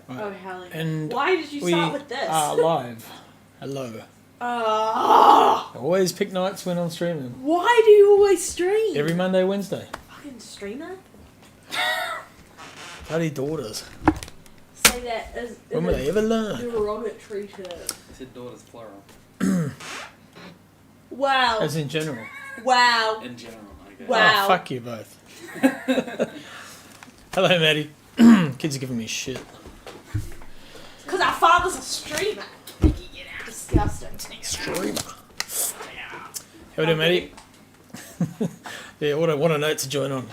Right. Oh, hell yeah. And why did you start with this? We are live. Hello. Oh. I always pick nights when I'm streaming. Why do you always stream? Every Monday, Wednesday. Fucking streamer? Bloody daughters. Say that as When will they ever learn? derogatory term. I said daughters plural. Wow. As in general. Wow. In general, I guess. Wow. Oh, fuck you both. Hello, Maddie. Kids are giving me shit. Because our father's a streamer. Disgusting. Streamer. How we doing, Maddie? Yeah, what a note to join on.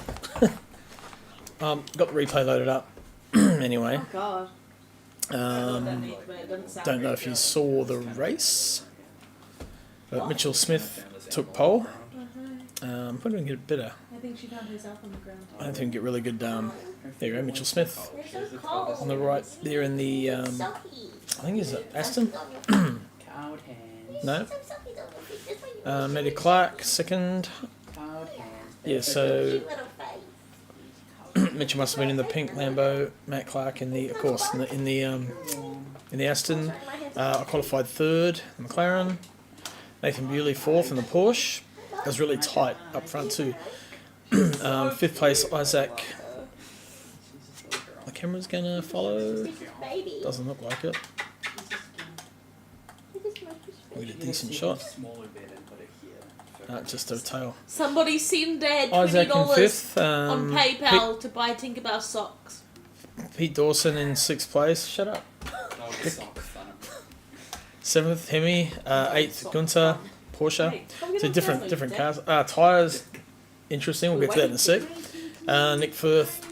Got the replay loaded up. Anyway. Oh, God. Don't know if you saw the race, but Mitchell Smith took pole. What do we get better? I think she found herself on the ground. I don't think we get really good. There you go, Mitchell Smith on the right there in the. I think is it Aston? Cold hands. No. Maddie Clark second. Cold hands. Yeah, so Mitchell must have been in the pink Lambo. Matt Clark in the, of course, in the Aston. I qualified third, McLaren. Nathan Bewley fourth in the Porsche. It was really tight up front too. Fifth place, Isaac. The camera's gonna follow. Doesn't look like it. We get a decent shot. Smaller bed and put it here. Just a tail. Somebody sent their Isaac in $20 fifth. on PayPal to buy Tinkerbell socks. Pete Dawson in sixth place. Shut up. Oh, the socks, fun. Seventh, Hemi. Eighth, Gunter. Porsche. Hey, So different cars. Tyres, interesting. We'll get to that in a sec. Nick Firth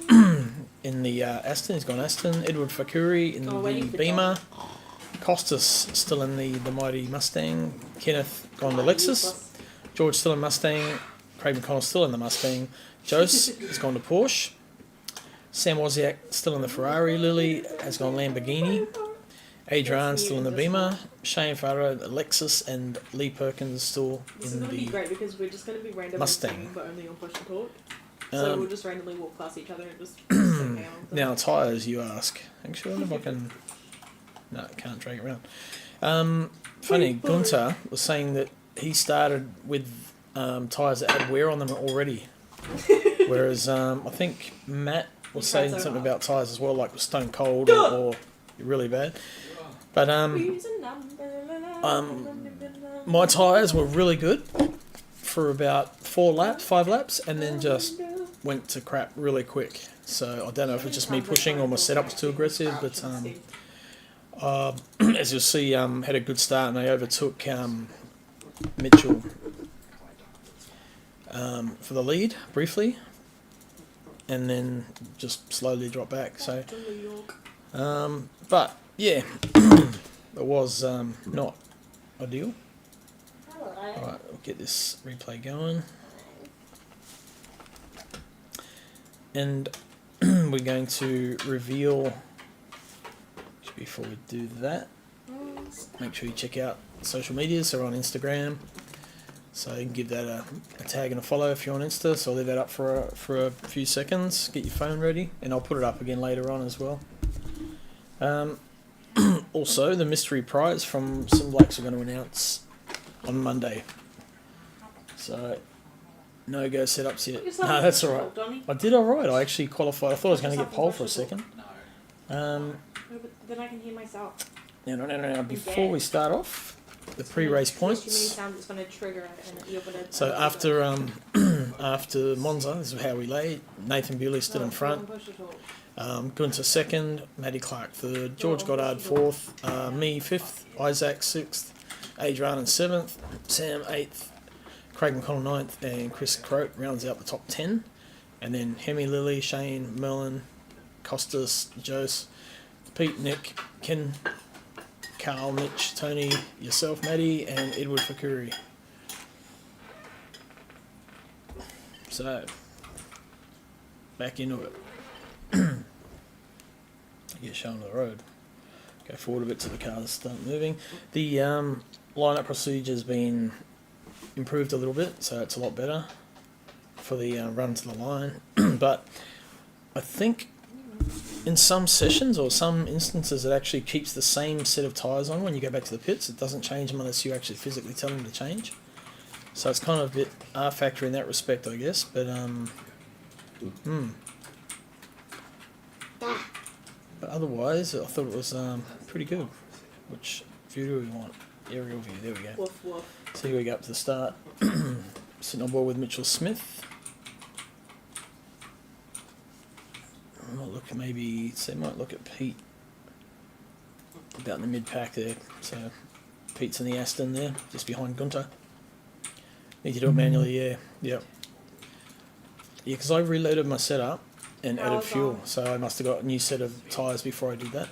in the Aston. He's gone Aston. Edward Fakuri in the Beamer. Costas still in the mighty Mustang. Kenneth gone to Lexus. George still in Mustang. Craig McConnell still in the Mustang. Jose has gone to Porsche. Sam Wozniak still in the Ferrari. Lily has gone Lamborghini. Adrian still in the Beamer. Shane Farrow, the Lexus, and Lee Perkins still This is in going to be the great because we're just going to be randomly Mustang. singing, but only on push to talk. So we'll just randomly walk past each other and just sing down. Now tyres, you ask. Actually, I wonder if I can. No, can't drag it around. Funny, Gunter was saying that he started with tyres that had wear on them already, whereas I think Matt was saying something about tyres as well, like Stone Cold or really bad. But my tyres were really good for about 5 laps, and then just went to crap really quick. So I don't know if it's just me pushing or my setup's too aggressive, but as you'll see, had a good start and I overtook Mitchell for the lead briefly, and then just slowly dropped back. So, but yeah, it was not ideal. Alright, we'll get this replay going. And we're going to reveal, before we do that, make sure you check out social media. So we're on Instagram, so you can give that a tag and a follow if you're on Insta. So I'll leave that up for a few seconds. Get your phone ready, and I'll put it up again later on as well. Also, the mystery prize from some blokes are going to announce on Monday. So no go setups yet. No, that's all right. I did all right. I actually qualified. I thought I was going to get pole for a second. No, but then I can hear myself. No. Before we start off, the pre-race points. So after after Monza, this is how we laid. Nathan Bewley stood in front. Gunter second, Maddie Clark third, George Goddard fourth, me fifth, Isaac sixth, Adrian seventh, Sam eighth, Craig McConnell ninth, and Chris Croat rounds out the top 10. And then Hemi, Lily, Shane, Merlin, Costas, Jose, Pete, Nick, Ken, Carl, Mitch, Tony, yourself, Maddie, and Edward Fakuri. So, back into it. Get shown the road. Go forward a bit so the cars start moving. The lineup procedure's been improved a little bit, so it's a lot better for the run to the line. But I think in some sessions or some instances, it actually keeps the same set of tyres on when you go back to the pits. It doesn't change them unless you actually physically tell them to change. So it's kind of a bit R factor in that respect, I guess. But but otherwise, I thought it was pretty good. Which view do we want? Aerial view. There we go. Woof woof. So here we go up to the start. Sitting on board with Mitchell Smith. I might look maybe, so might look at Pete about in the mid pack there. So Pete's in the Aston there, just behind Gunter. Need to do it manually, yeah. Yep. Yeah, because I reloaded my setup and added fuel, so I must have got a new set of tyres before I did that.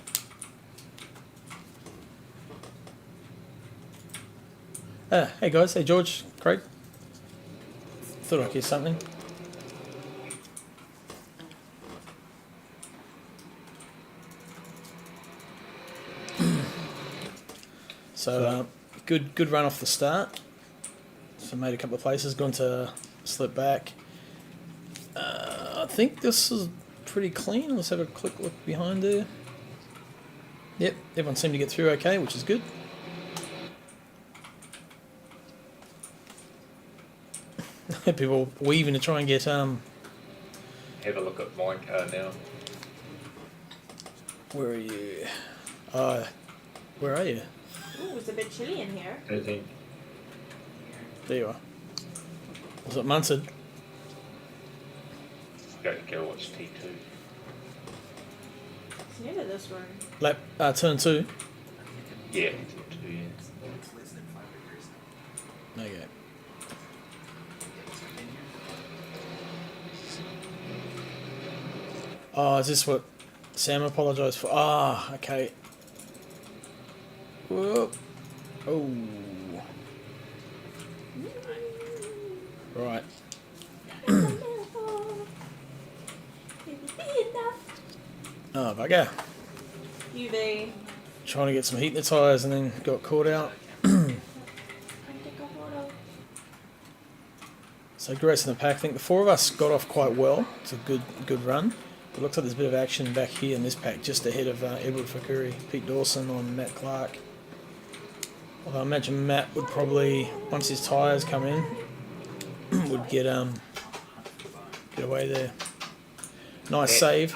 Hey guys, hey George, Craig. Thought I'd hear something. So good run off the start. So made a couple of places, gone to slip back. I think this is pretty clean. Let's have a quick look behind there. Yep, everyone seemed to get through okay, which is good. People weaving to try and get Have a look at my car now. Where are you? Where are you? Ooh, it's a bit chilly in here. 13. There you are. Was it Munted? Go watch T2. It's near this room. Lap turn 2. Yeah, T2, yeah. Okay. Oh, is this what Sam apologised for? Ah, okay. Whoop. Oh. Right. Oh, bugger. UV. Trying to get some heat in the tyres and then got caught out. So good race in the pack. I think the four of us got off quite well. It's a good run. It looks like there's a bit of action back here in this pack, just ahead of Edward Fakuri, Pete Dawson on Matt Clark. Although I imagine Matt would probably, once his tyres come in, would get away there. Nice save.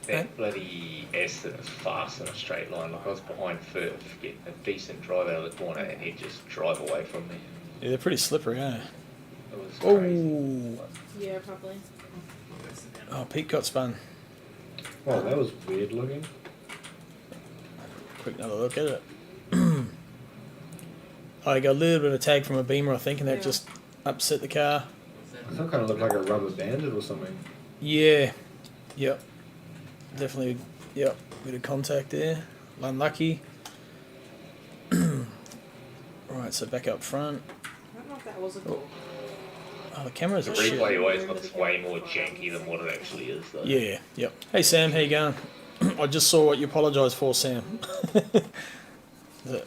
That bloody Aston is fast in a straight line. Like I was behind Firth, getting a decent drive out of the corner, and he'd just drive away from me. Yeah, they're pretty slippery, aren't It was they? crazy. Yeah, probably. Oh, Pete got spun. Oh, that was weird looking. Quick another look at it. I got a little bit of tag from a beamer, I think, and that just upset the car. I thought it kind of looked like a rubber banded or something. Yeah. Yep. Definitely. Yep. Bit of contact there. Unlucky. Right, so back up front. I don't know if that was a goal. Oh, the cameras The are shit. replay always looks way more janky than what it actually is, though. Yeah, yep. Hey Sam, how you going? I just saw what you apologised for, Sam. There's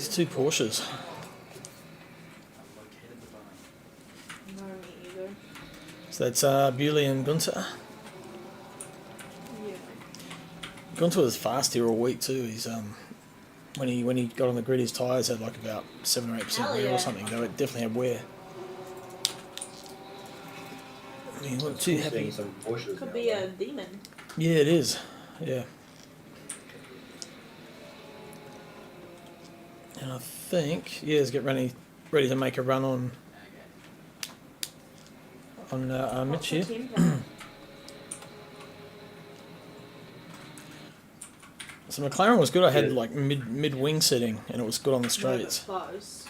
two Porsches. No, me either. So that's Bewley and Gunter. Yeah. Gunter was fast here all week too. He's when he got on the grid, his tyres had like about 7 or 8% Hell wear yeah. or something. They definitely had wear. I mean, look too happy. Seeing some Porsches Could now, be though. a demon. Yeah, it is. Yeah. And I think, yeah, let's get ready to make a run on Mitch here. What's the team plan? So McLaren was good. I had like mid wing setting, and it was good on the straights. Close.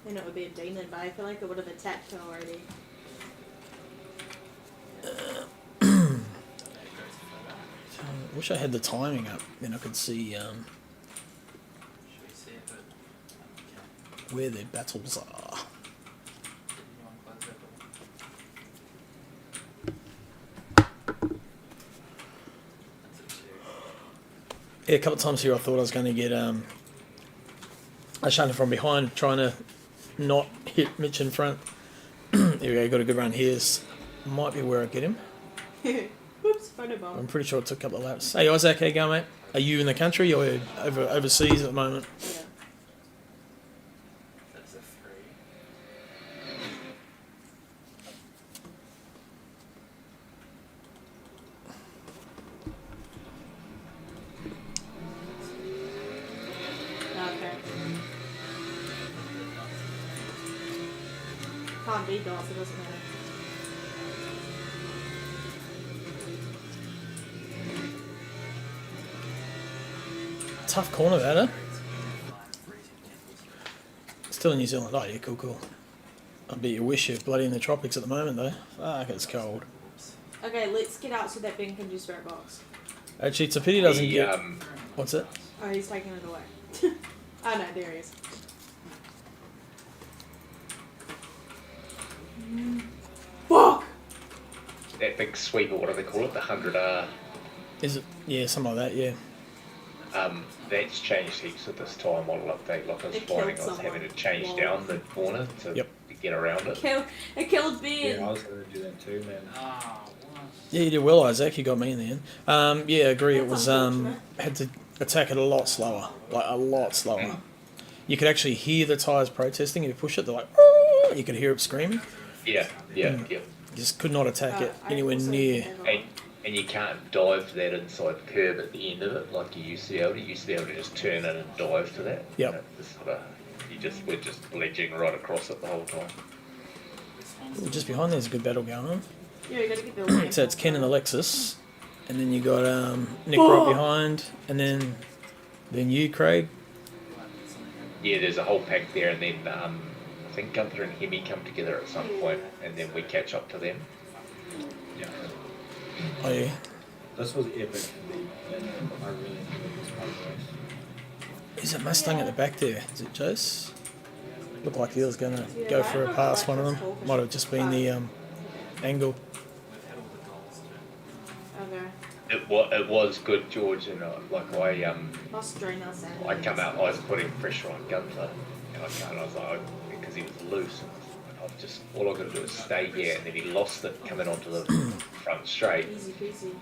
Then it would be a demon, but I feel like it would have attacked her already. I wish I had the timing up, then I could see where their battles are. Yeah, a couple of times here I thought I was going to get I shunted from behind, trying to not hit Mitch in front. Here we go, got a good run here. Might be where I get him. Whoops, photo bomb. I'm pretty sure it took a couple of laps. Hey Isaac, how you going, mate? Are you in the country or overseas at the moment? Yeah. That's a 3. Okay. Can't be DOS, it doesn't matter. Tough corner that, huh? Still in New Zealand. Oh yeah, cool. I bet you wish you're bloody in the tropics at the moment though. Fuck, it's cold. Okay, let's get out so that Ben can do spirit box. Actually, it's a pity he doesn't He, get... What's it? Oh, he's taking it away. Oh no, there he is. Fuck! that big sweeper, what do they call it? The 100R. Is it? Yeah, something like that, yeah. That's changed heaps with this tyre model update. Like I was It finding killed I was having to someone. change Wow. down the corner to get around it. It killed Ben! Yeah, I was going to do that too, man. Oh, what? Yeah, you did well, Isaac. You got me in the end. Yeah, I agree. It That's was unfortunate. had to attack it a lot slower, like a lot slower. You could actually hear the tyres protesting. If you push it, they're like, "Oh!" You could hear it screaming. Yeah. You just could not attack it I anywhere also near. have And you can't dive that inside the curb at the end of it like you used to be able to. You used to be able to just turn in and dive to that. Yep. You know, just sort of, we're just ledging right across it the whole time. Ooh, just behind there's a good battle going on. Yeah, you gotta get the So it's Ken and Alexis, and then you got Nick right behind, and then you, Craig. Yeah, there's a whole pack there, and then I think Gunther and Hemi come together at some point, and then we catch up to them. Yeah. Oh yeah. This was epic for me, and I really enjoyed this part of the race. Is it Mustang at the back there? Is it Jace? Looked like he was going to go for a pass one of them. Might have just been the angle. Okay. It was good, George, and Lost drain us out. I come out, I was putting pressure on Gunther, and I was like, because he was loose, and all I got to do is stay here, and then he lost it coming onto the front straight, Easy peasy.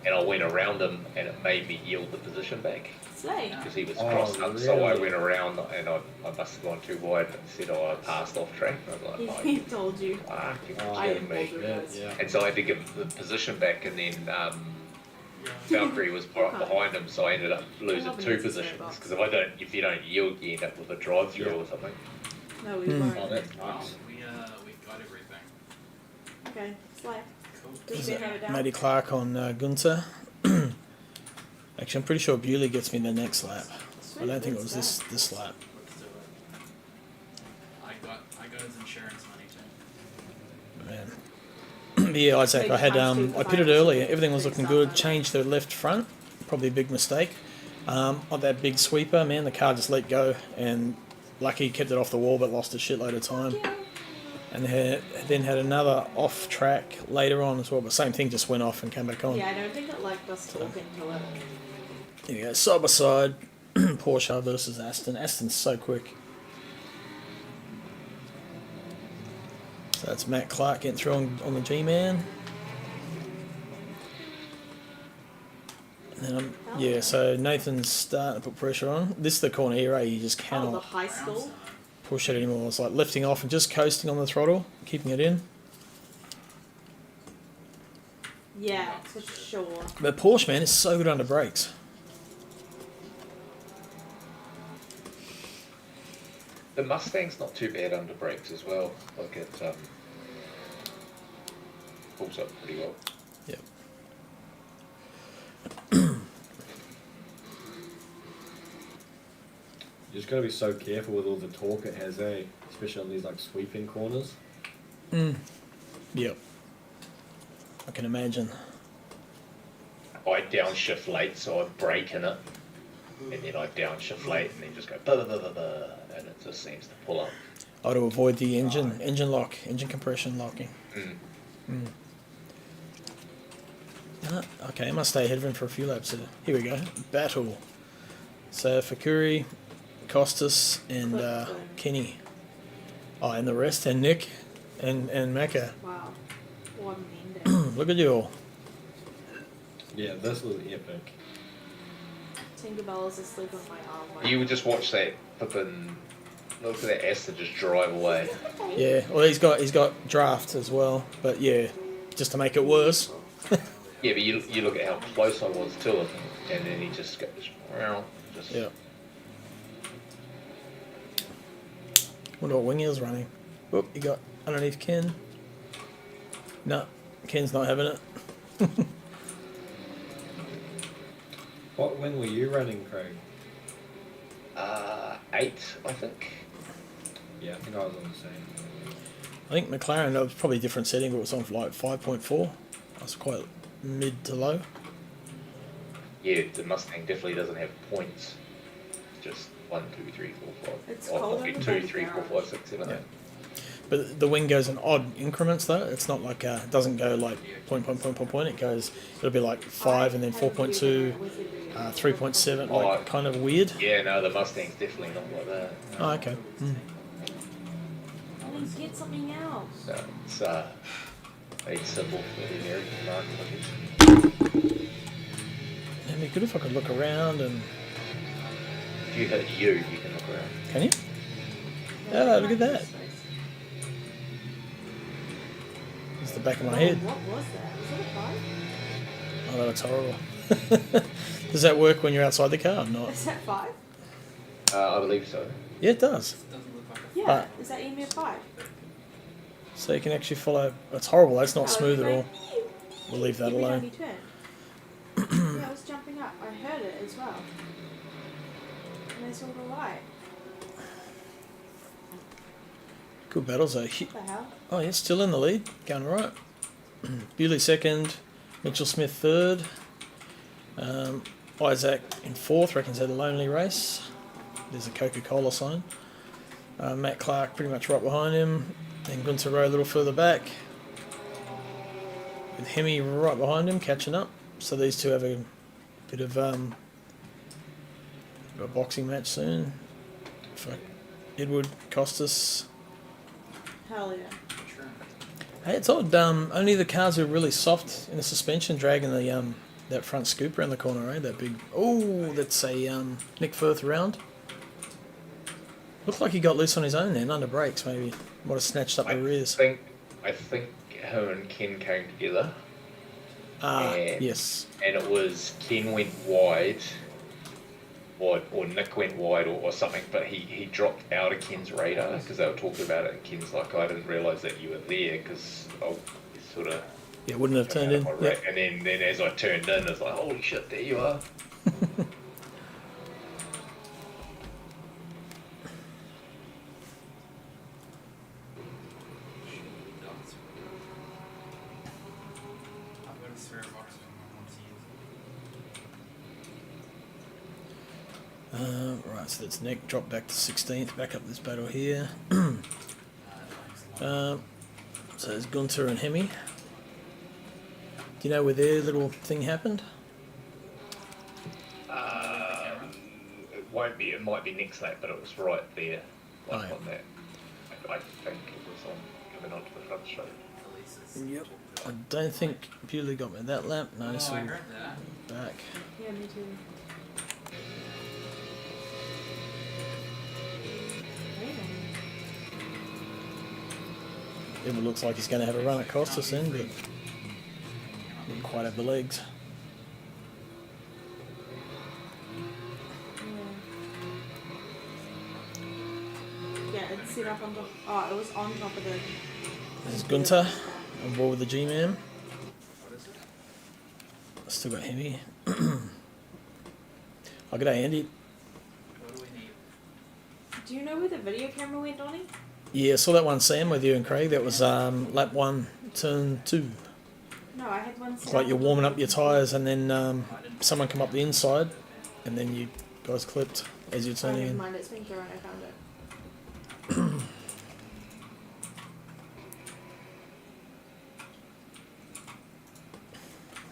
and I went around him, and it made me yield the position back, Slay. because he was Oh, crossed up, so I really? went around, and I must have gone too wide, and said, I passed off track, and I was like, He told you. fuck, you're I kidding me. apologize. Yeah. And so I had to give him the position back, and then Valkyrie was right behind him, so I ended up losing 2 positions. Because if you don't yield, you end up with a drive through or something. No, we Hmm. weren't. Oh, that's Wow, nice. we got everything. Okay, slay. Cool. Does Is Ben it have it down? Matty Clark on Gunther? Actually, I'm pretty sure Bewley gets me the next lap. I don't think it was this lap. Let's do it. I got his insurance money too. Man. Yeah, Isaac, I had I pitted earlier. Everything was looking good. Changed the left front, probably a big mistake. On that big sweeper, man, the car just let go, and lucky he kept it off the wall, but lost a shitload of time. And then had another off track later on as well, but same thing, just went off and came back on. Yeah, I don't think it liked us talking to it. There you go, side by side, Porsche versus Aston. Aston's so quick. So that's Matt Clark getting through on the G-Man. And then yeah, so Nathan's starting to put pressure on. This is the corner here, you just Oh, the cannot high school? push it anymore. It's like lifting off and just coasting on the throttle, keeping it in. Yeah, for sure. But Porsche, man, is so good under brakes. The Mustang's not too bad under brakes as well. Like it pulls up pretty well. Yep. You just gotta be so careful with all the torque it has, eh? Especially on these like sweeping corners. Yep. I can imagine. I downshift late, so I brake in it, and then I downshift late, and then just go bah, bah, bah, bah, bah, and it just seems to pull up. Oh, to avoid the engine lock, engine compression locking. Okay, I must stay ahead of him for a few laps here. Here we go. Battle. So Fakuri, Costas, and Kenny. Oh, and the rest, and Nick, and Macca. Wow. What an ending. Look at you all. Yeah, this was epic. Tinkerbella's asleep on my arm. Like, You would just watch that flipping. Look at that acid just drive away. Yeah. Well, he's got draft as well, but yeah, just to make it worse. Yeah, but you look at how close I was to it, and then he just goes, just. Yeah. Wonder what wing he was running. Whoop, he got underneath Ken. No, Ken's not having it. What wing were you running, Craig? 8, I think. Yeah, I think I was on the same. I think McLaren, that was probably a different setting, but it was on for like 5.4. That's quite mid to low. Yeah, the Mustang definitely doesn't have points. It's just 1, 2, 3, 4, 5. It's Oh, cold might be in the 2, back 3, 4, garage. 5, 6, 7, 8. But the wing goes in odd increments though. It's not like it doesn't go like point. It goes. It'll be like 5 and then 4.2, 3.7. Like kind of weird. Yeah, no, the Mustang's definitely not like that. Oh, okay. Let's get something else. No, it's made simple for the American market, I guess. It'd be good if I could look around and. If you hit you can look around. Can you? Oh, look at that. It's the back of my head. What was that? Was that a five? Oh, that looks horrible. Does that work when you're outside the car or not? Is that 5? I believe so. Yeah, it does. Doesn't look like a Yeah. But- Is that EMF 5? So you can actually follow. It's horrible. That's not Oh, smooth at it's all. like, We'll leave that every time alone. you turn. Yeah, it was jumping up. I heard it as well. And I saw the light. Good battles though. What the hell? Oh, yeah, still in the lead. Going right. Bewley second. Mitchell Smith third. Isaac in fourth. Reckons had a lonely race. There's a Coca-Cola sign. Matt Clark pretty much right behind him. Then Gunter Rowe a little further back. With Hemi right behind him, catching up. So these two have a bit of a boxing match soon. For Edward Costas. Hell yeah. Sure. Hey, it's odd. Only the cars are really soft in the suspension, dragging the that front scoop around the corner, right? That big. Oh, that's a Nick Firth round. Looked like he got loose on his own then, under brakes maybe. Might have snatched up the rears. I think him and Ken came together. Yes. And it was Ken went wide, or Nick went wide or something, but he dropped out of Ken's radar because they were talking about it, and Ken's like, I didn't realise that you were there because I sort of... Yeah, wouldn't have turned in. Yep. And then as I turned in, it's like, holy shit, there you are. I've got a spare box from once Right, so that's Nick. Drop back to 16th. Back up this battle here. So there's Gunter and Hemi. Do you know where their little thing happened? It won't be, it might be next lap, but it was right there, like Oh, yeah. on that. I think it was on coming onto the front straight. Yep. I don't think Bewley got me that lap. No, Oh, so I heard that. back. Yeah, me too. It looks like he's going to have a run at Costas then, but didn't quite have the legs. Yeah, it's set up on top. Oh, it was on top of the. There's Gunter on board with the G-Man. Still got Hemi. Oh, g'day, Andy. What do we need? Do you know where the video camera went, Donnie? Yeah, saw that one, Sam, with you and Craig. That was lap 1, turn 2. No, I had one. It's like you're warming up your tyres and then someone come up the inside and then you guys clipped as you're Oh, turning never in. mind. It's been thrown. I found it.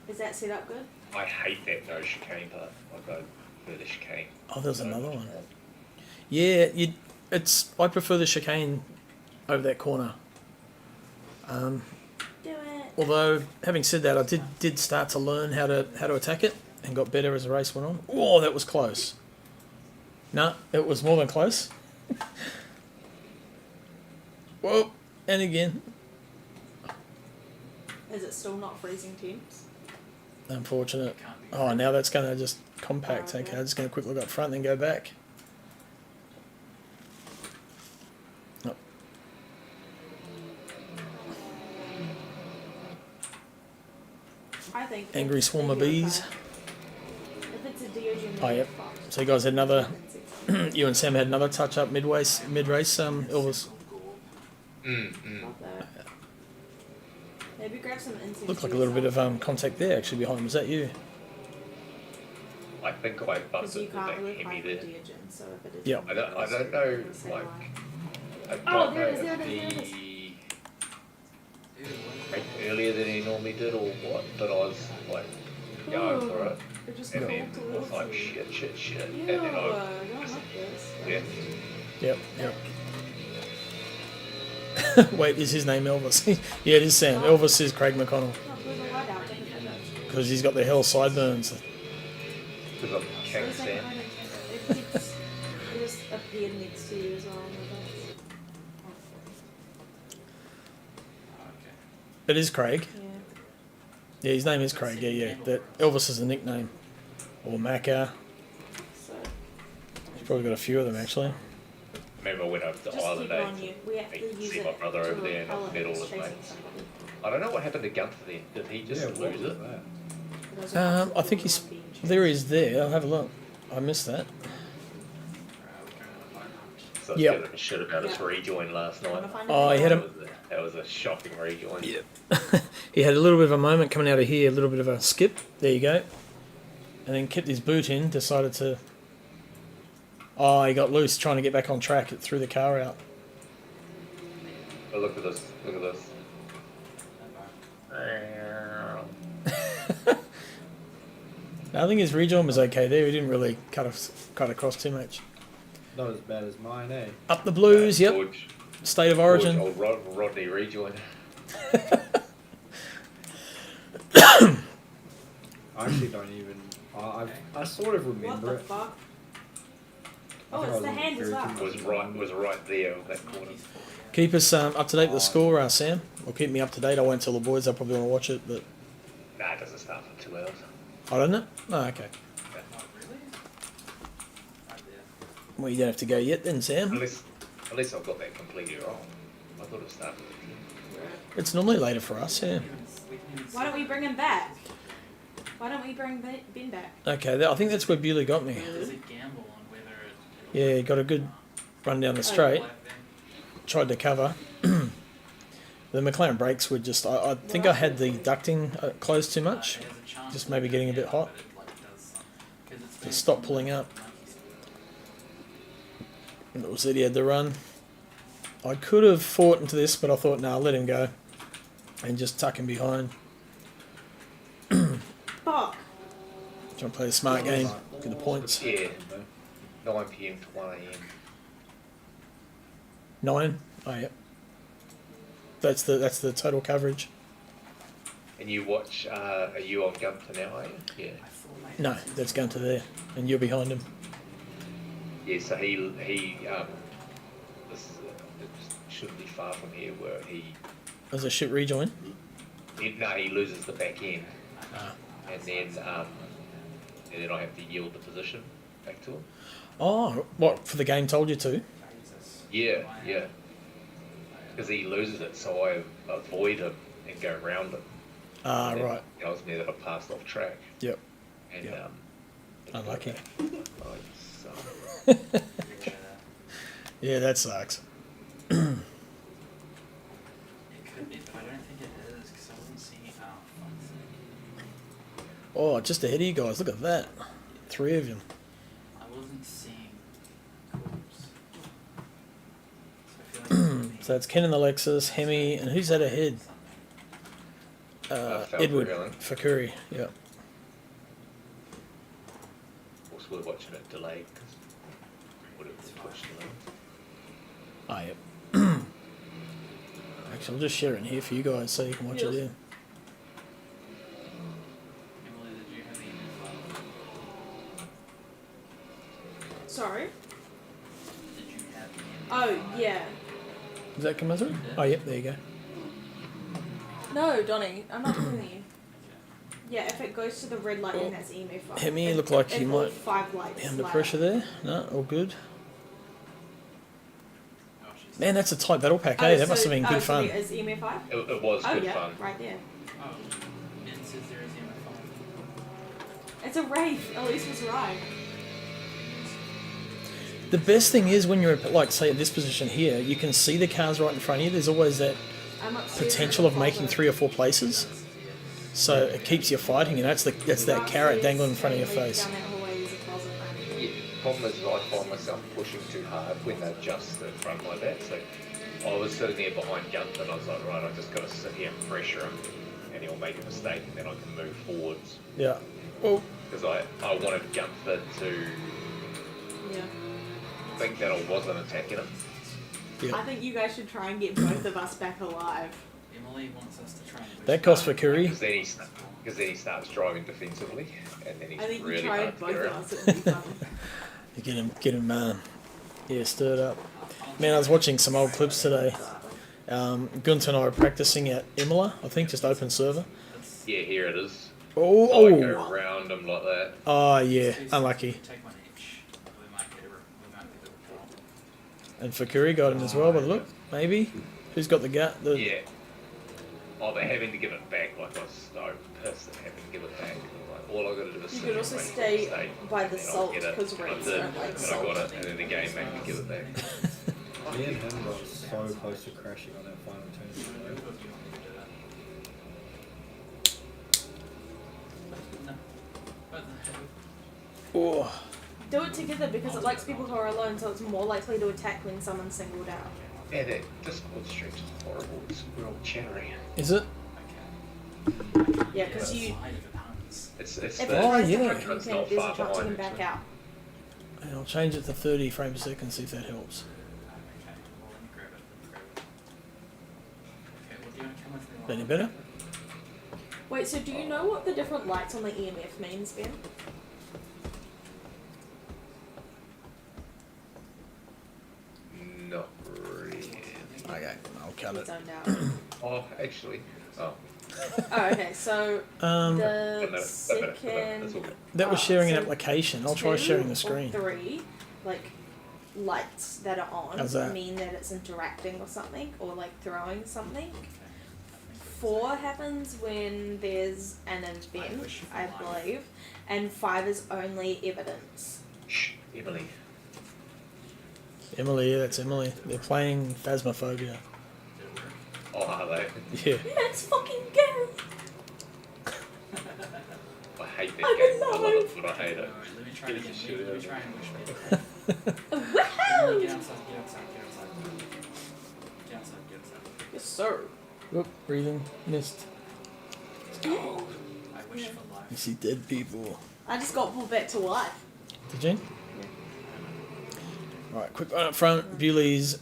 Is that set up good? I hate that no chicane part. I go for the chicane. Oh, there's another one. Yeah, I prefer the chicane over that corner. Do it. Although, having said that, I did start to learn how to attack it and got better as the race went on. Oh, that was close. No, it was more than close. Whoa, and again. Is it still not freezing temps? Unfortunate. Can't be Oh, now that's going to just compact. Oh, Okay, okay. I'm just going to quick look up front and then go back. Oh. I think. Angry if swarm of you're bees. okay. If it's a Diogen, Oh, then yep. you're fucked. So you guys had another, you and Sam had another touch up mid-race, Elvis. Love that. Maybe grab some incense. Looked like for a little bit of yourself. contact there actually behind him. Was that you? I think I Because bumped you into that can't live Hemi by there. Diogen, so if it is. Yep. I don't know, Say like, why. I Oh, don't there know it is, there it if is, there it is. he Dude, what? braked earlier than he normally did or what, but I was like going for it. It just And crawled then I was like, towards you. shit. Ew, And then I, don't like this. yeah. Yep. Wait, is his name Elvis? Yeah, it is Sam. Elvis is Craig McConnell No, blew the light out, didn't it? because he's got the hell sideburns. Because I'm So King it's like Sam. kind of- it just appeared next to you as well. Okay. It is Craig. Yeah. Yeah, his name is Craig. Yeah. That Elvis is a nickname, or Macca. So He's probably got a few of them actually. Remember I went over to just Island keep it on Days. you. We have I to can use see it my brother to over there and repel I've if met all it's his chasing mates. somebody. I don't know what happened to Gunther then. Did he just lose it? Those are I think he's there. He's there. I'll have a look. I missed that. So I was Yep. giving a shit about his Yeah. rejoin last night. Wanna find Oh, out? he had a That was a shocking rejoin. he had a little bit of a moment coming out of here, a little bit of a skip. There you go. And then kept his boot in. Decided to. Oh, he got loose trying to get back on track. It threw the car out. But look at this. Look at this. I think his rejoin was okay there. He didn't really cut across too much. Not as bad as mine, eh? Up the Blues. Yep. George, State of origin. Old Rodney rejoin. I actually don't even. I sort of What remember the it. fuck? I Oh, think I it's was the hand as very well. confused. Was right there on that corner. Keep us up to date with the score, Sam. Or keep me up to date. I won't tell the boys. They'll probably want to watch it, but Nah, it doesn't start for 2 hours. I don't know. Oh, okay. Not really? Right there. Well, you don't have to go yet, then, Sam. Unless I've got that completely wrong. I thought it started at It's normally later for us. Yeah. Why don't we bring him back? Why don't we bring Ben back? Okay. I think that's where Bewley got me. There's a gamble on whether Yeah, he got a good run down the straight. Tried to cover. The McLaren brakes were just. I think I had the ducting closed too much. Just maybe getting a bit hot. Just stop pulling up. And it was that he had the run. I could have fought into this, but I thought, nah, let him go. And just tuck him behind. Fuck. Trying to play the smart game. Get the points. Yeah. 9 PM to 1 AM. 9. Oh, yeah. That's the total coverage. And you watch, are you on Gunther now, are you? Yeah. No, that's going to there. And you're behind him. Yeah, so he this it shouldn't be far from here where There's a shit rejoin. he loses the back end. Ah. And then I have to yield the position back to him. Oh, what, for the game told you to? Yeah. Because he loses it, so I avoid him and go around him. Ah, And then right. I was near that I passed off track. Yep. And Yep. Unlucky. oh, you suck. Yeah, that sucks. It could be, but I don't think it is because I wasn't seeing it. Oh, just ahead of you guys. Look at that. 3 of them. I wasn't seeing corpse. So I feel like So it's Ken in the Lexus, Hemi, and who's that ahead? Falcon Edward Railing. Fakuri. Yeah. Of course, we're watching it delayed because would have watched delayed. Oh, yep. Actually, I'll just share it in here for you guys so you can watch it there. Emily, did you have the email file? Sorry? Did you have the email Oh, file? yeah. Does that come through? Oh, yep, there you go. No, Donnie, I'm not talking to you. Yeah, if it goes to the red light, then that's email file. Hemi, If- look like if you all might 5 lights be under light pressure up. there. No, all good. Oh, she's Man, that's a tight battle pack, Oh, eh? That so- must have been good so fun. Is email 5? It was Oh, good yeah, fun. right there. Oh, Ben says there is email file. It's a Wraith. Elise was right. The best thing is when you're, like, say, at this position here, you can see the cars right in front of you. There's always that I'm upstairs potential of making 3 or 4 places. So it keeps you fighting, you know, that's that carrot dangling in front of your face. Down that hallway is a closet, right? Yeah, problem is I find myself pushing too hard when they're just in front like that. So I was sitting there behind Gunther and I was like, right, I just got to sit here and pressure him and he'll make a mistake and then I can move forwards. Yeah. Oh, Because I wanted Gunther to Yeah. think that I wasn't attacking him. I yeah. think you guys should try and get both of us back alive. Emily wants us to try and boost That costs for up. Curry. Because then he starts driving defensively and then he's I think really you hard tried to both get of around. us. It would be fun. You get him, yeah, stirred up. Man, I was watching some old clips today. Gunther and I were practicing at Imola, I think, just open server. That's- Yeah, here it is. Oh, So I go oh, around him like that. oh yeah, Take unlucky. one each. We might get a draw. And for Curry got him as well, by the look, maybe. Who's got the gut? Yeah. Oh, they're having to give it back. Like, I was so pissed at having to give it back. Like, all I got to do is You sit could and also wait for stay it to stay, by the and I'll salt, get it. 'cause And I Reds did, don't like and I salt. got it, and then the game made me give it back. Me and him got so close to crashing on that final turn. Who of you want me to do that? No. But Oh, Do it together because it likes people who are alone, so it's more likely to attack when someone's singled out. Yeah, that Discord stream is horrible. It's real chattery. is it? okay. Yeah, because you. Slide if it hunts. It's If the it Oh, tries to yeah. hunt, you it's can, not there's a far chance you can behind, back actually. out. And I'll change it to 30 frames a second, see if that helps. Okay, well let me grab it. Okay, well do you want to come with me? Any better? Wait, so do you know what the different lights on the EMF means, Ben? Not really. Okay, I'll cut You it. zoned out. Oh, actually. Oh. Oh, okay, so the That's all second. good. That was sharing an so application. I'll try 2 sharing the or screen. 3, like, lights that are on How's that? mean that it's interacting with something or like throwing something. 4 happens when there's an event, I believe, and 5 is only evidence. Shh, Emily. Emily, yeah, that's Emily. They're playing Phasmophobia. Did it work? Oh, are they? Yeah. Let's fucking go! I hate that I'm game. I love alive. it, but I hate it. Alright, let me try Get it the again. shit Let out me of try it. and wish me. Woohoo! Get outside, get outside, get outside. Get outside, get outside. Yes, sir. Whoop, breathing. Missed. I wish for life. You see dead people. I just got pulled back to life. Did you? Alright, quick one up front. Bewley's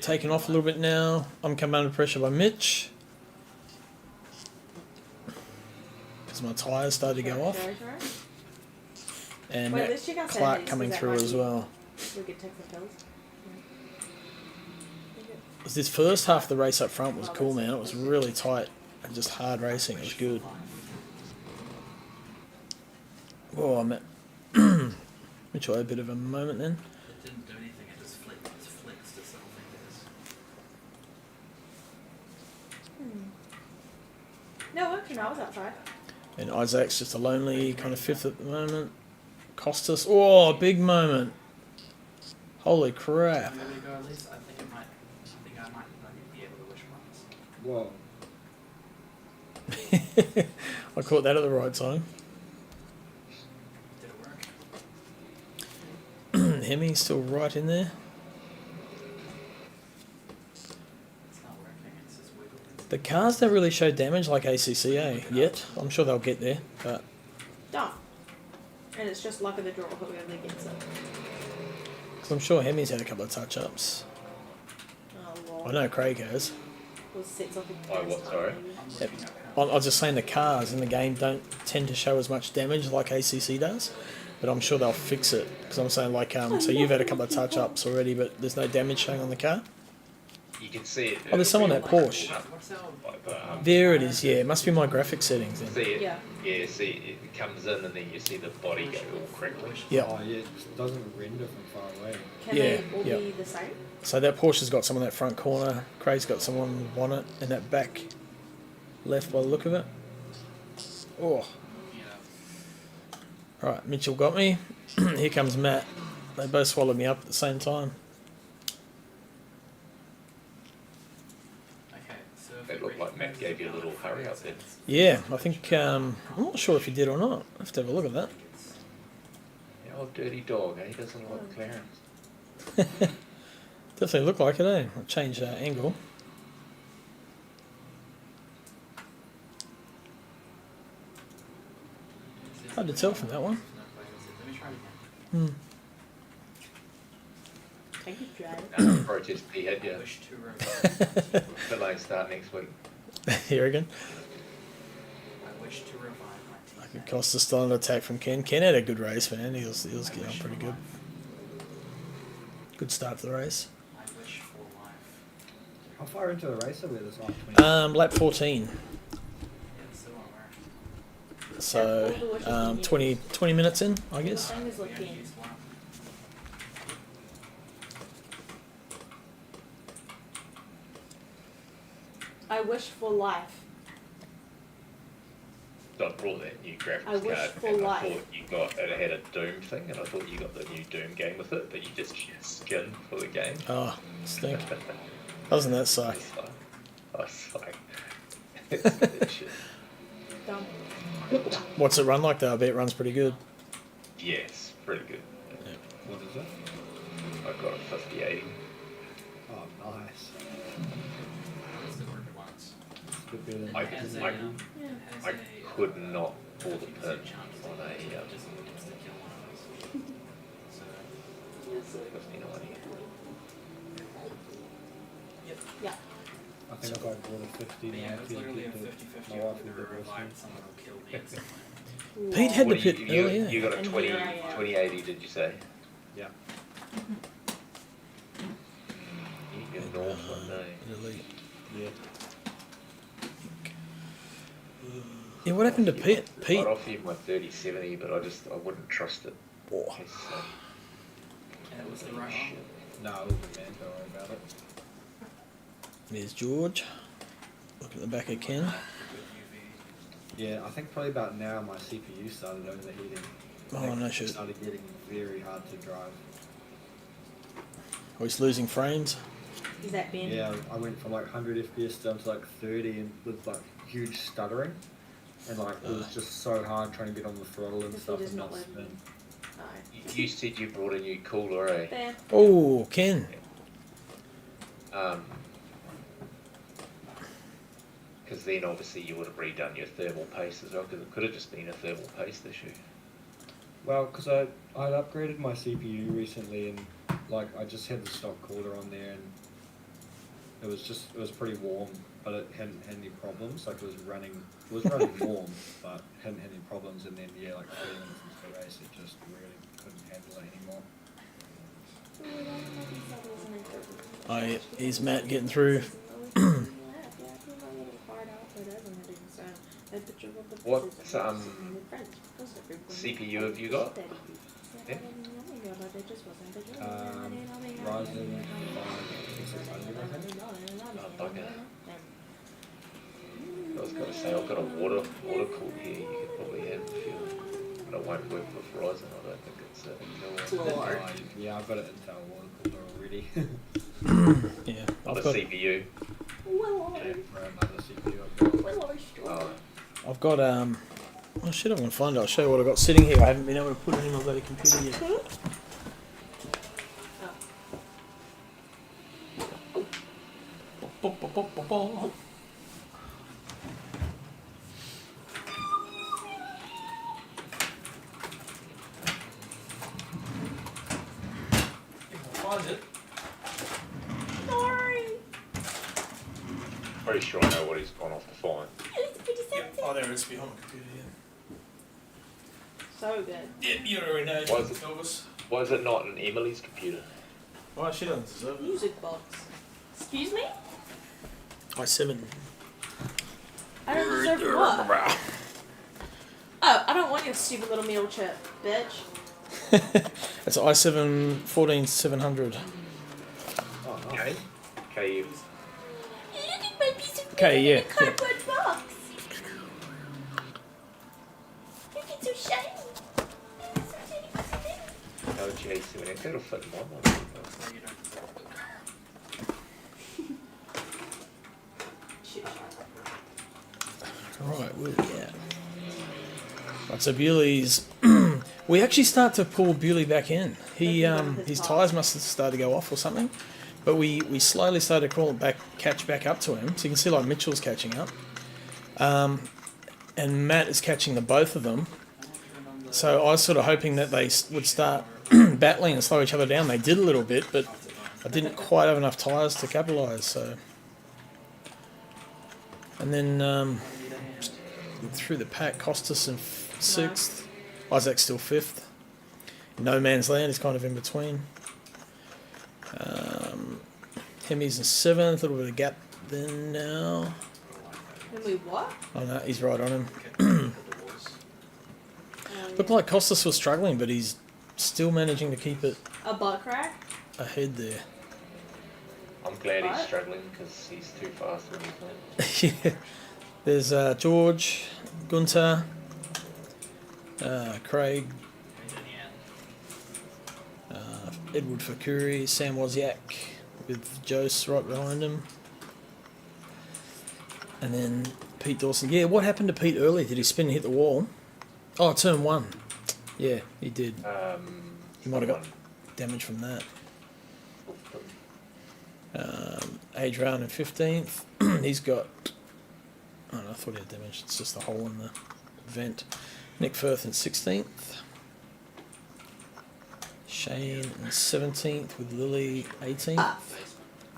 taken off a little bit now. I'm coming under pressure by Mitch. Because my tyres started to go off. Sure. And Wait, Matt let's check our Clark sandities, coming 'cause that through might as be- well. We could take the pills. This first half of the race up front was cool, man. It was really tight and just hard racing. It was good. Oh, I'm at Mitch had a bit of a moment then. It didn't do anything, it just flexed its little fingers. No, actually, no, I was outside. And Isaac's just a lonely kind of 5th at the moment. Costas, oh, big moment. Holy crap. I'm gonna go at least. I think I might be able to wish once. Whoa. I caught that at the right time. Did it work? Hemi's still right in there. It's not working, it's just wiggling. The cars don't really show damage like ACCA yet. I'm sure they'll get there, but Done. And it's just luck of the draw, whoever gets it. cause I'm sure Hemi's had a couple of touch-ups. Oh, I Lord. know Craig has. Or sets off a Oh, what, sorry? Yep. I was just saying the cars in the game don't tend to show as much damage like ACC does, but I'm sure they'll fix it because I'm saying like so you've had a couple of touch ups already, but there's no damage showing on the car. You can see it. Oh, there's some on that Porsche. What's our There it is. Yeah, it must be my graphic settings then. See it? Yeah. Yeah, see it comes in and then you see the body go all crackly. Yeah. Oh yeah, it doesn't render from far away. Can Yeah, they all yeah. be the same? So that Porsche's got some on that front corner. Craig's got some on the bonnet and that back left by the look of it. Oh, Yeah. right. Mitchell got me. Here comes Matt. They both swallowed me up at the same time. Okay, so if It we looked like Matt gave you a little hurry up there. Yeah, I think I'm not sure if he did or not. I have to have a look at that. Yeah, old dirty dog, eh? He doesn't like clearance. Definitely look like it, eh? I'll change angle. Hard to tell from that one. Let me try it again. Thank you, Jay. Protest P had I you. wish to revive. Delaying start next week. Here again. I wish to revive my I team. could cost a style attack from Ken. Ken had a good race, man. He was getting on pretty good. Good start to the race. I wish for life. How far into the race are we this last 20? Lap 14. Yeah, so aware. So 20 minutes in, I guess. Same as Yeah, looking. use one. I wish for life. I brought that new graphics I wish card for and I life. thought you got it had a Doom thing and I thought you got the new Doom game with it, but you just used skin for the game. Oh, stink. Doesn't that suck? I was like, that shit. Dumb. What's it run like though? I bet it runs pretty good. Yes, pretty good. What is it? I got a 5080. Oh, nice. It's the word once. It's a bit better than I- It has a, I- it has I a, could not pull the if you pin use a chance on a just instant kill one of those. So 5090. Yeah. I think I bought a 50 but yeah, it's literally a 50-50 my wife whether would to be revive roasting. someone or kill me somewhere. Pete had What the do pit you, earlier. you got a And 20, here I am. 2080, did you say? Yeah. You can north one day. Elite. Yeah. Yeah, what happened to Pete? Pete. I'd offer you my 3070, but I wouldn't trust it. Oh, It's, And it was the right shit. one. No, it was a man, don't worry about it. there's George. Look at the back of Ken. Good UV. Yeah, I think probably about now my CPU started overheating. I Oh, think no it shit. started getting very hard to drive. Oh, he's losing frames. Is that Ben? Yeah, I went from like 100 FPS down to like 30 and with like huge stuttering. And like it was just so hard trying to get on the throttle and This stuff is and not not working. spin. No. You said you brought a new cooler, eh? There. Oh, Ken. Because then obviously you would have redone your thermal paste as well, because it could have just been a thermal paste issue. Well, because I'd upgraded my CPU recently and like I just had the stock cooler on there and it was pretty warm, but it hadn't had any problems. Like it was running warm, but hadn't had any problems. And then yeah, like 30 minutes into the race, it just really couldn't handle it anymore. Is Matt getting through? What CPU have you got? Yeah. Ryzen 5 600, I think. Oh, bugger. I was going to say, I've got a water cooled here you could probably have if you, but it won't work with Ryzen, I don't think it's a Intel one. Yeah, I've got an Intel water cooler already. Yeah, Not a I've got. CPU. For another CPU I've got. Oh, I've got oh shit, I'm gonna find it. I'll show you what I've got sitting here. I haven't been able to put it in my bloody computer yet. Sorry. pretty sure I know what he's gone off to find. It's pretty sexy. Oh, there it is behind the computer. So good. Yeah, you already know. Why is it- Elvis. Why is it not in Emily's computer? Why she doesn't deserve it? Music box. Excuse me? i7. I don't deserve what? Oh, I don't want your stupid little meal chip, bitch. It's i7 14700. Oh, no. Okay. Okay, you. Look at my piece of Okay, meat yeah, in a cardboard box. Look, it's so shiny. It's so shiny, it's so shiny. No, Jason, it'll fit in my one. So you don't deserve it. Shoot. Right, where we at? Right, so Bewley's. We actually start to pull Bewley back in. He his tyres must have started to go off or something, but we slowly started to catch back up to him. So you can see like Mitchell's catching up, and Matt is catching the both of them. So I was sort of hoping that they would start battling and slow each other down. They did a little bit, but I didn't quite have enough tyres to capitalise. So, and then through the pack, Costas in sixth. Isaac's still fifth. No Man's Land is kind of in between. Hemi's in seventh. A little bit of gap then now. And we what? Oh no, he's right on him. Looked like Costas was struggling, but he's still managing to keep it A butt crack? ahead there. I'm glad What? he's struggling because he's too fast when he's late. Yeah. There's George, Gunter, Craig, Edward Fakuri, Sam Wozniak with Jose right behind him. And then Pete Dawson. Yeah, what happened to Pete early? Did he spin and hit the wall? Oh, turn one. Yeah, he did. He might have got damage from that. Adrian in 15th. He's got... Oh, no, I thought he had damage. It's just a hole in the vent. Nick Firth in 16th. Shane in 17th with Lily 18th.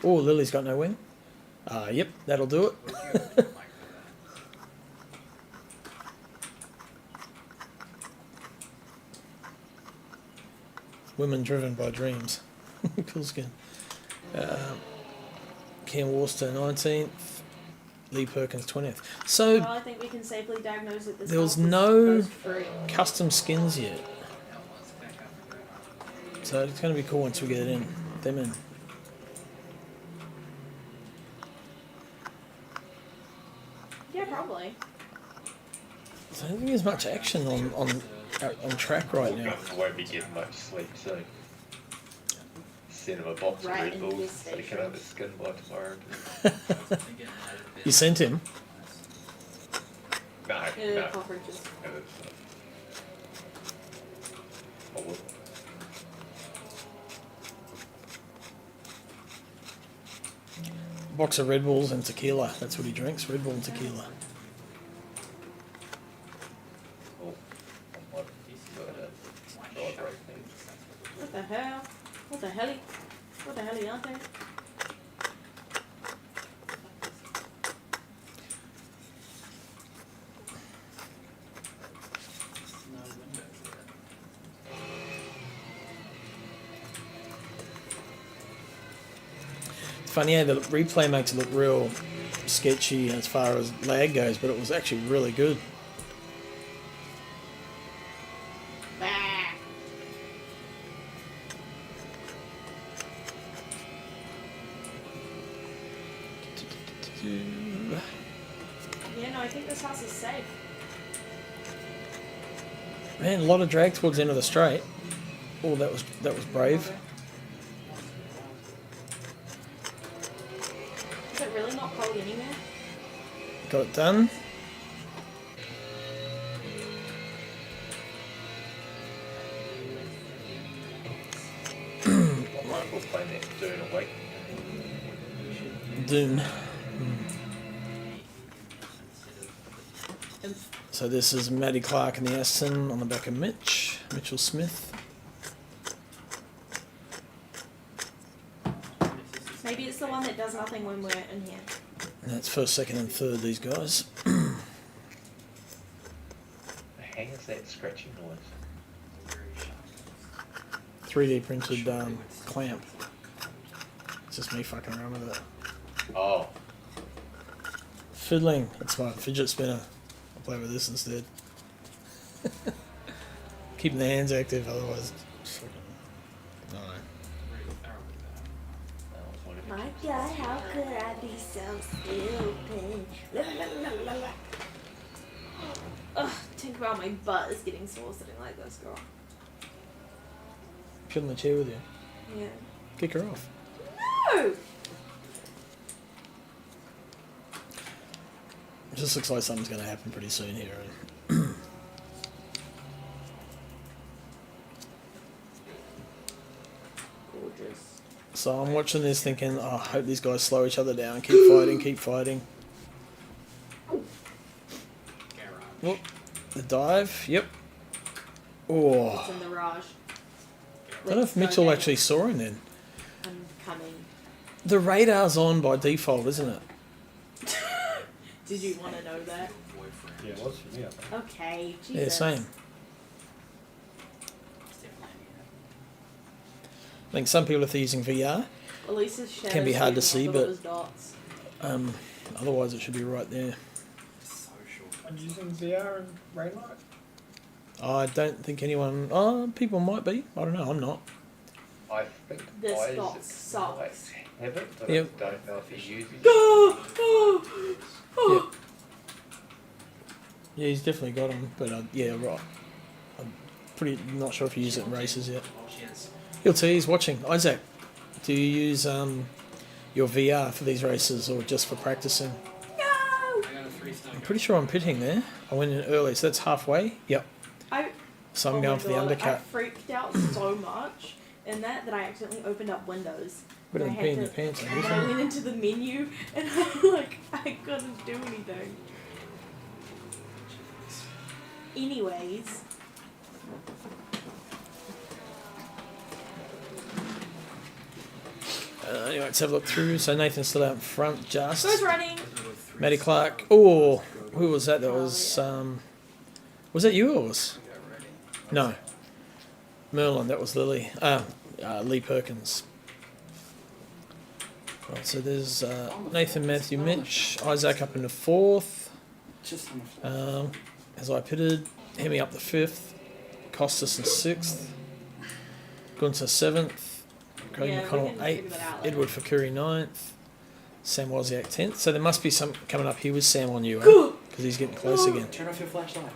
Oh, Lily's got no wing. Yep, that'll do it. Women driven by dreams. Cool skin. Cam Worcester 19th. Lee Perkins 20th. So Well, I think we can safely diagnose that this there was house is no free. custom skins yet. So it's going to be cool once we get it in. Them in. Yeah, probably. So I don't think there's much action on track right now. I won't be getting much sleep soon. Send him a box of Right Red into Bulls his so he can station. have his skin by tomorrow. You sent him. No, no. Cockroaches. I will. Box of Red Bulls and tequila. That's what he drinks. Red Bull and tequila. Oh, I might go ahead. Right, What the hell? What the hell? What the hell are you out there? It's funny how the replay makes it look real sketchy as far as lag goes, but it was actually really good. Bah. Yeah, no, I think this house is safe. Man, a lot of drag towards the end of the straight. Oh, that was brave. Is it really not cold anywhere? Got it done. We'll play that Dune awake. Dune. So this is Matty Clark and the Aston on the back of Mitchell Smith. Maybe it's the one that does nothing when we're in here. And that's first, second, and third. These guys. The hang is that scratching noise? Very sharp. 3D printed clamp. It's just me fucking around with it. Oh, Fiddling. That's my fidget spinner. I'll play with this instead. Keeping the hands active, otherwise. It's fucking, I don't know. Very thorough with that. that was what it My was. God, how could I be so stupid? La, la, la, la, la. Ugh, think about my butt is getting sore sitting like this, girl. Sit in the chair with you. Yeah. Kick her off. No! It just looks like something's going to happen pretty soon here. Gorgeous. So I'm watching this thinking, oh, I hope these guys slow each other down. Keep fighting, keep fighting. Garage. Whoop. The dive. Yep. Oh. It's in the Raj. I don't know if Mitchell actually saw him then. I'm coming. The radar's on by default, isn't it? Did you want to know that? Boyfriend. Yeah, it was for me, I think. Okay, Jesus. Yeah, same. It's definitely I think some people, if they're using VR, Elisa's shadow Can be hard to shooting, see, I thought but- it was dots. otherwise it should be right there. so short. I'm using VR and Rainlight. I don't think anyone. Oh, people might be. I don't know. I'm not. I think This Isaac box might sucks. have it, but Yep. I don't know if he uses it. Yep. Yeah, he's definitely got them. But yeah, right. I'm pretty not sure if he uses it in races yet. Oh, she is. He'll tell you he's watching. Isaac, do you use your VR for these races or just for practicing? No! I got a 3-star. I'm pretty sure I'm pitting there. I went in early, so that's halfway. Yep. So I'm Oh going my for the God, I undercut. freaked out so much in that I accidentally opened up Windows. Bit of I a had pee in to- your pants, I And guess. I went into the menu and I couldn't do anything. Anyways, Anyway, let's have a look through. So Nathan's still out in front, just. who's running? Matty Clark. Oh, who was that? That was that you or was? No. Merlin, that was Lily. Lee Perkins. Right, so there's Nathan, Matthew, Mitch, Isaac up into fourth. Just on the floor. As I pitted, Hemi up the fifth, Costas in sixth, Gunther seventh, Craig Yeah, we McConnell can figure eighth, that out later. Edward Fakuri ninth, Sam Wozniak 10th. So there must be some coming up here with Sam on you, because he's getting close again. Turn off your flashlight.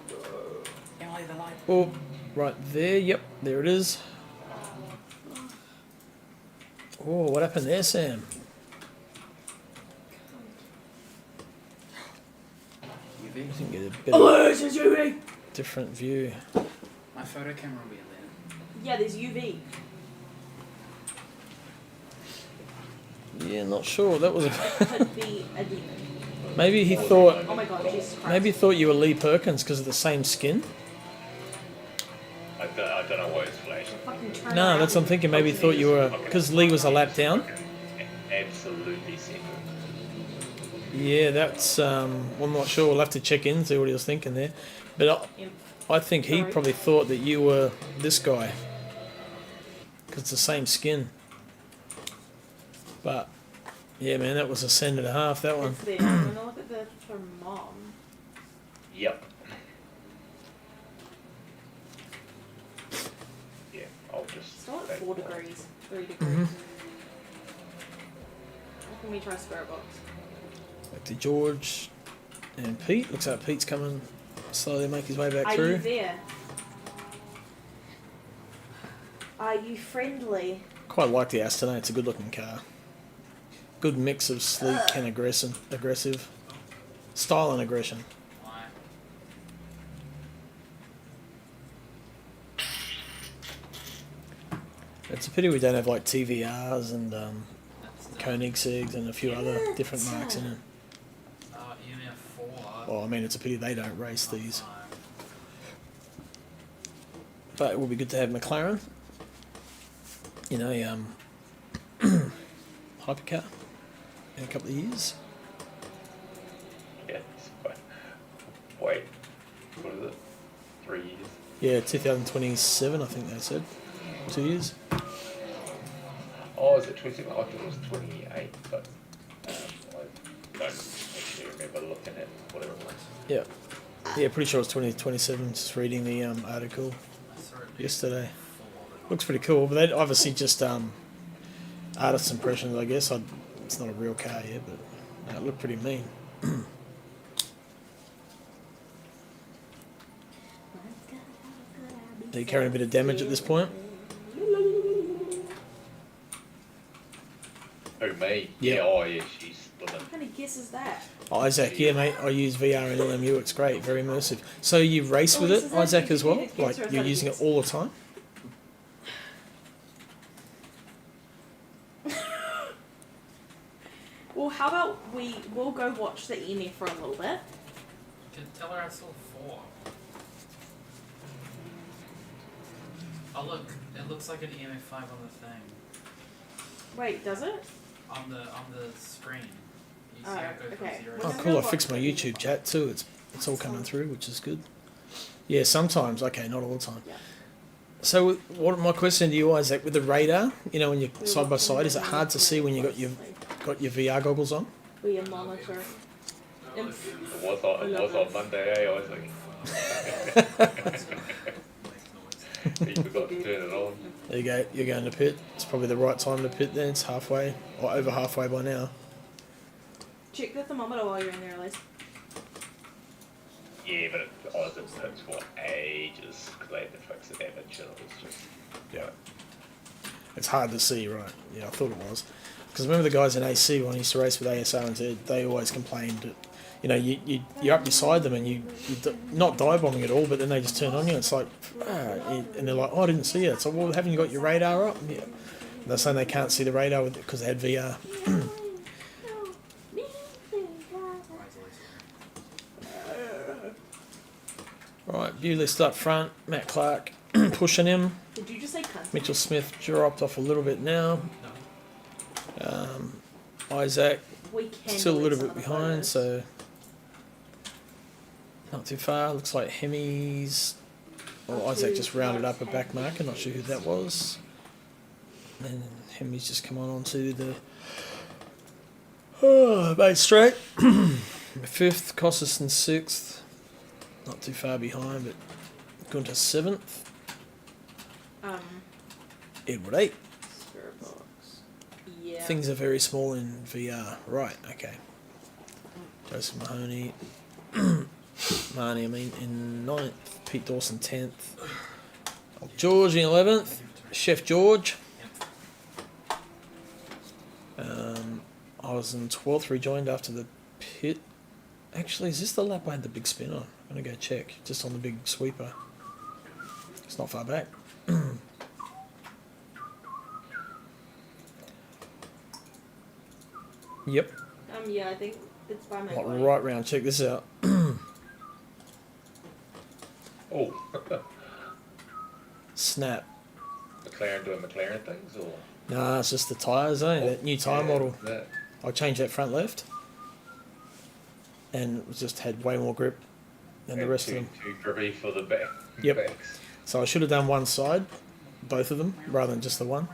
Emily, the light. Oh, right there. Yep, there it is. Oh, what happened there, Sam? UV. I think get a bit of Elisa's UV! different view. My photo camera will be there. Yeah, there's UV. Yeah, not sure. That was a Could be a demon. maybe he thought Oh my God, Jesus Christ. maybe he thought you were Lee Perkins because of the same skin. I don't know why it's flashing. Fucking turn No, around that's what I'm thinking. Maybe he thought you were because Lee was a lap down. Absolutely simple. Yeah, that's. I'm not sure. We'll have to check in see what he was thinking there. But I think he Sorry. probably thought that you were this guy because it's the same skin. But yeah, man, that was a cent and a half. That one. It's there. I'm gonna look at the thermom. Yep. Yeah, I'll just. Still at take 4 one. degrees, 3 degrees. Mhm. How can we try Spirit Box? Back to George and Pete. Looks like Pete's coming slowly make his way back Are through. you there? Are you friendly? Quite like the Aston. It's a good looking car. Good mix of sleek and aggressive. Style and aggression. Why? It's a pity we don't have like TVRs and That's the Koenigsegg's and a few other different marks in it. EMF4. Well, I mean, it's a pity they don't race these. No. But it would be good to have McLaren in a hypercar in a couple of years. Wait, what is it? 3 years? Yeah, 2027, I think they said. 2 years. Oh, is it 27? I thought it was 28, but I don't actually remember looking at whatever it was. Yeah. Yeah, pretty sure it's 2027. Just reading the article I saw it yesterday. full of it. Looks pretty cool, but they obviously just artist impressions, I guess. It's not a real car yet, but it looked pretty mean. Are you carrying a bit of damage at this point? Who, me? Yeah. Yeah, oh yeah, she's living. What kind of guess is that? Oh, Isaac, yeah, mate. I use VR and LMU. It's great, very immersive. So you race with it, Isaac, as well? Like you're using it all the time? Well, how about we'll go watch the EMF for a little bit. You can tell her I saw 4. Oh look, it looks like an EMF5 on the thing. Wait, does it? On the screen. You see Oh, how it goes okay. from 0 Oh, to cool. I fixed my YouTube chat too. It's all coming through, which is good. Yeah, sometimes. Okay, not all the time. Yeah. So, what my question to you, Isaac, with the radar, you know, when you're side by side, is it hard to see when you got your VR goggles on? We are monitoring. It was on Monday, I was like. He forgot to turn it on. There you go. You're going to pit. It's probably the right time to pit. Then it's halfway or over halfway by now. Check the thermometer while you're in there, Elise. Yeah, but it wasn't for ages because they had to fix the damage and it was just. Yeah. It's hard to see, right? Yeah, I thought it was. Because remember the guys in AC when I used to race with ASR and Z, they always complained that, you know, you're up beside them and you're not dive bombing at all, but then they just turn on you. And it's like, and they're like, oh, I didn't see it. So, well, haven't you got your radar up? Yeah. And they're saying they can't see the radar because they had VR. Right, Bewlist up front, Matt Clark pushing him. Did you just say cunt? Mitchell Smith dropped off a little bit now. Isaac We can still a delete little some bit of the behind, photos. so not too far. Looks like Hemi's. Well, Isaac just rounded up a back marker. Not sure who that was. And Hemi's just come on to the main straight. 5th, Cossis in 6th. Not too far behind, but Gunter 7th. Edward 8th. Spirit box. Yeah. Things are very small in VR. Right, okay. Joseph Mahoney. Marnie, I mean, in 9th. Pete Dawson 10th. George in 11th. Chef George. I was in 12th, rejoined after the pit. Actually, is this the lap I had the big spin on? I'm going to go check. Just on the big sweeper. It's not far back. Yep. Yeah, I think it's by my Like body. right round. Check this out. Oh, Snap. McLaren doing McLaren things or? Nah, it's just the tyres, eh? That new tyre model. That. I changed that front left. And it just had way more grip than the rest of them. Too grippy for the back. Yep. Backs. So I should have done one side, both of them, rather than just the one.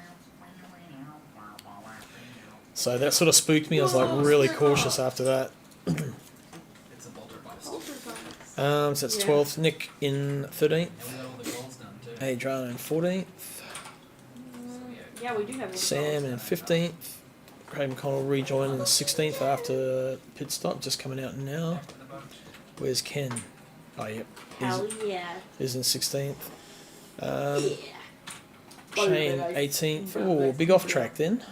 So that sort of spooked me. I was like really cautious after that. It's a poltergeist. Oh, So that's Yeah. 12th. Nick in 13th. And we got all the goals done too. Adrian in 14th. Yeah, we do have. all the Sam goals. in 15th. Craig McConnell rejoined in 16th after pit stop, just coming out now. Back to the bunch. Where's Ken? Oh, yep. Hell yeah. He's in 16th. Yeah. Shane 18th. Oh, big off track then.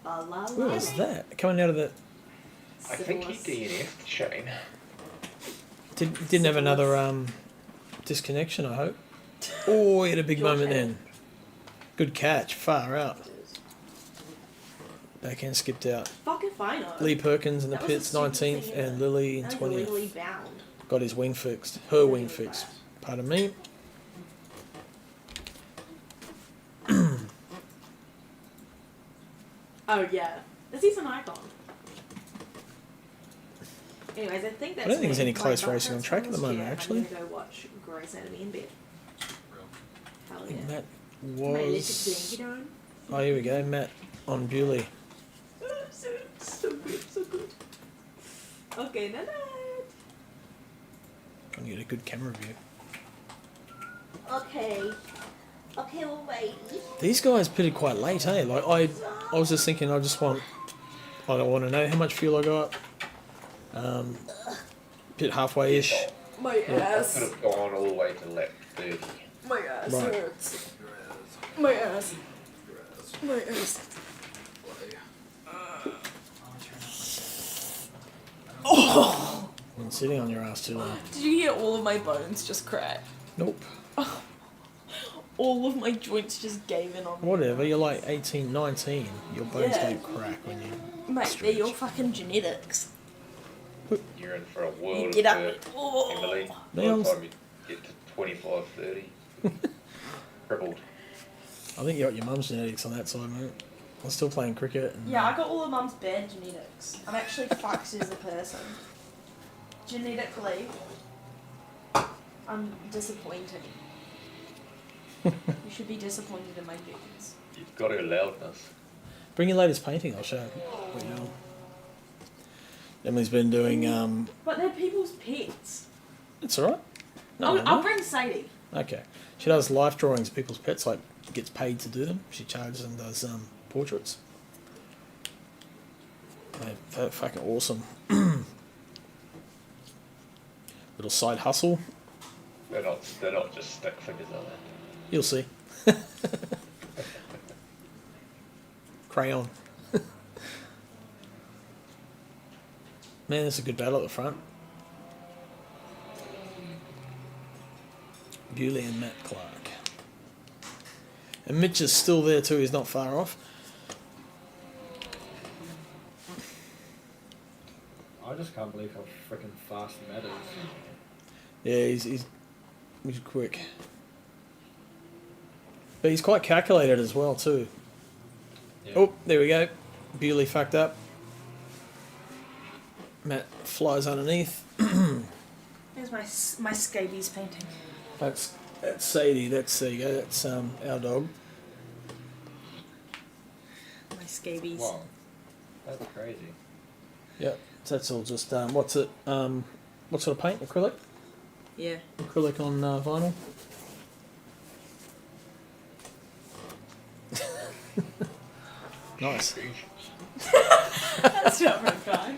What was that? Coming out of the... I think he DNF'd Shane. Didn't have another disconnection, I hope. Oh, he had a big moment then. Good catch. Far out. Backhand skipped out. Fuck if I know. Lee Perkins in the That was pits, the stupidest 19th, thing ever. and Lily in That's 20th. legally bound. Got his wing fixed. Her wing fixed. Pardon me. Oh yeah. Is he an icon? Anyways, I think that's. I don't think there's when any my close butt racing on hurts track from at the this moment, year. actually. I'm gonna go watch Grey's Anatomy in bed. Real. Hell I yeah. think Matt My electric was. blanket on. Oh, here we go. Matt on Bewley. So good, so good. Okay, night. Trying to get a good camera view. Okay. Okay, little lady. These guys pitted quite late, eh? Like I was just thinking, I don't want to know how much fuel I got. Pit halfway-ish. My I could ass. have gone all the way to lap 30. My ass Right. hurts. My ass. My ass. Oh! Been sitting on your ass too long. Did you hear all of my bones just crack? Nope. All of my joints just gave in on me. Whatever, you're like 18, 19. Your bones Yeah. don't crack when you Mate, they're your stretch. fucking genetics. You're in for a You world get of up. hurt, Oh. Emily. By the Nails. time you get to 25, 30. Crippled. I think you got your mum's genetics on that side, mate. I'm still playing cricket. And, Yeah, I got all of mum's bad genetics. I'm actually fucked as a person. Genetically, I'm disappointed. You should be disappointed in my genes. You've got her loudness. Bring your latest painting, I'll show you. What you know. Emily's been doing, But they're people's pets. it's alright. No, I'll bring Sadie. Okay. She does life drawings of people's pets, like, gets paid to do them. She charges and does portraits. They're fucking awesome. Little side hustle. They're not just stick figures, are they? You'll see. Crayon. Man, that's a good battle at the front. Bewley and Matt Clark. And Mitch is still there too, he's not far off. I just can't believe how freaking fast Matt is. Yeah, he's quick. But he's quite calculated as well too. Yeah. Oh, there we go. Bewley fucked up. Matt flies underneath. There's my scabies painting. That's Sadie. There you go. That's our dog. My scabies. Wow, that's crazy. Yep. So that's all just what's it? What sort of paint? Acrylic. Yeah. Acrylic on vinyl. Nice. That's not very kind.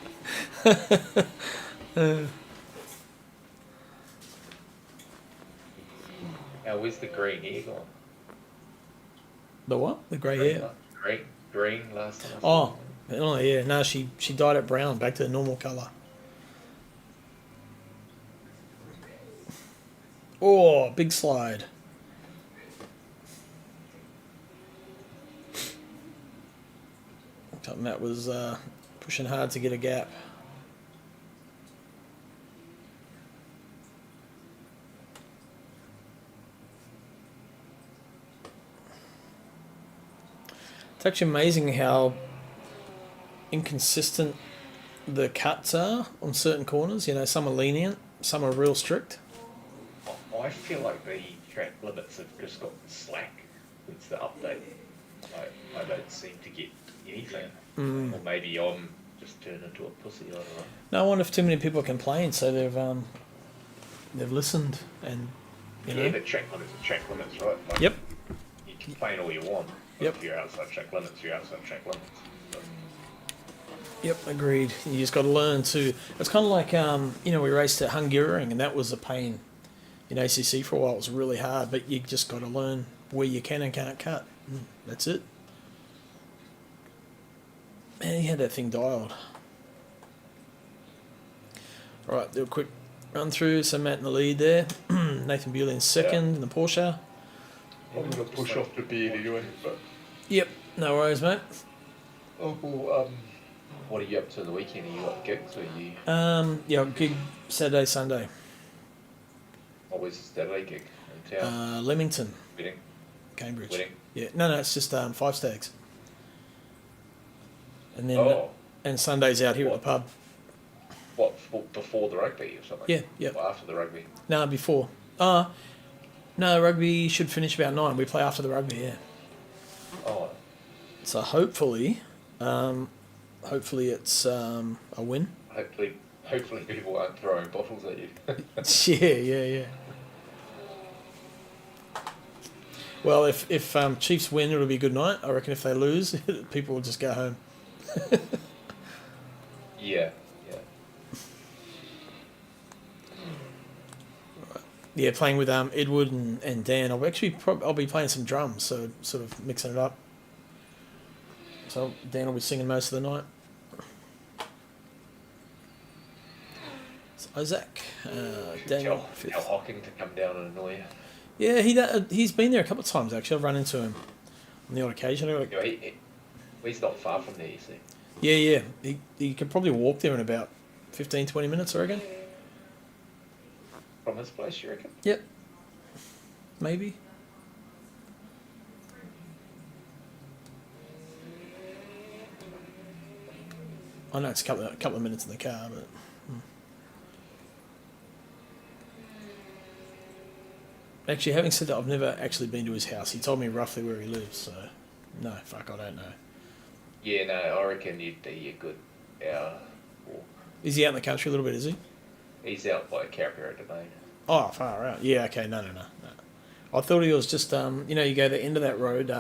Now, where's the green hair gone? The what? The grey hair. Green last time. I saw Oh yeah. No, she dyed it brown back to the normal colour. Oh, big slide. Matt was pushing hard to get a gap. It's actually amazing how inconsistent the cuts are on certain corners. You know, some are lenient, some are real strict. I feel like the track limits have just got slack since the update. I don't seem to get anything. Or maybe I'm just turned into a pussy, I don't know. No, I wonder if too many people complain, so they've listened and you know. Yeah, but track limits are track limits, right? Like, Yep. You can complain all you want. But Yep. If you're outside track limits, you're outside track limits. So, Yep, agreed. You just got to learn to. It's kind of like you know, we raced at Hungaroring, and that was a pain in ACC for a while. It was really hard, but you just got to learn where you can and can't cut. That's it. Man, he had that thing dialed. All right, do a quick run through. So Matt in the lead there. Nathan Bewley in second in the Porsche. I'm going to push off the beard anyway, but... Yep, no worries, mate. Oh, well, what are you up to the weekend? Are you got gigs or are you... Yeah, gig Saturday, Sunday. Always a Saturday gig in town? Leamington, Wedding? Cambridge. Wedding? Yeah, no, it's just 5 stags. And then and Sunday's out here at the pub. What before the rugby or something? Yeah, yeah. Or after the rugby? No, before. No, rugby should finish about 9. We play after the rugby, yeah. Oh, So hopefully it's a win. hopefully people aren't throwing bottles at you. Yeah. Well, if Chiefs win, it'll be a good night. I reckon if they lose, people will just go home. Yeah. Yeah, playing with Edward and Dan. I'll be playing some drums, so sort of mixing it up. So Dan will be singing most of the night. So Isaac, Daniel. Tell Hocking to come down and annoy you. Yeah, he's been there a couple of times actually. I've run into him on the odd occasion. He's not far from there, you see. Yeah. He could probably walk there in about 15, 20 minutes, I reckon. From his place, you reckon? Yep. Maybe. I know it's a couple of minutes in the car, but. Actually, having said that, I've never actually been to his house. He told me roughly where he lives, so no, fuck, I don't know. Yeah, no, I reckon you'd be a good hour walk. Is he out in the country a little bit? Is he? He's out by Caprio Domain. Oh, far out. Yeah, okay, no. I thought he was just you go the end of that road.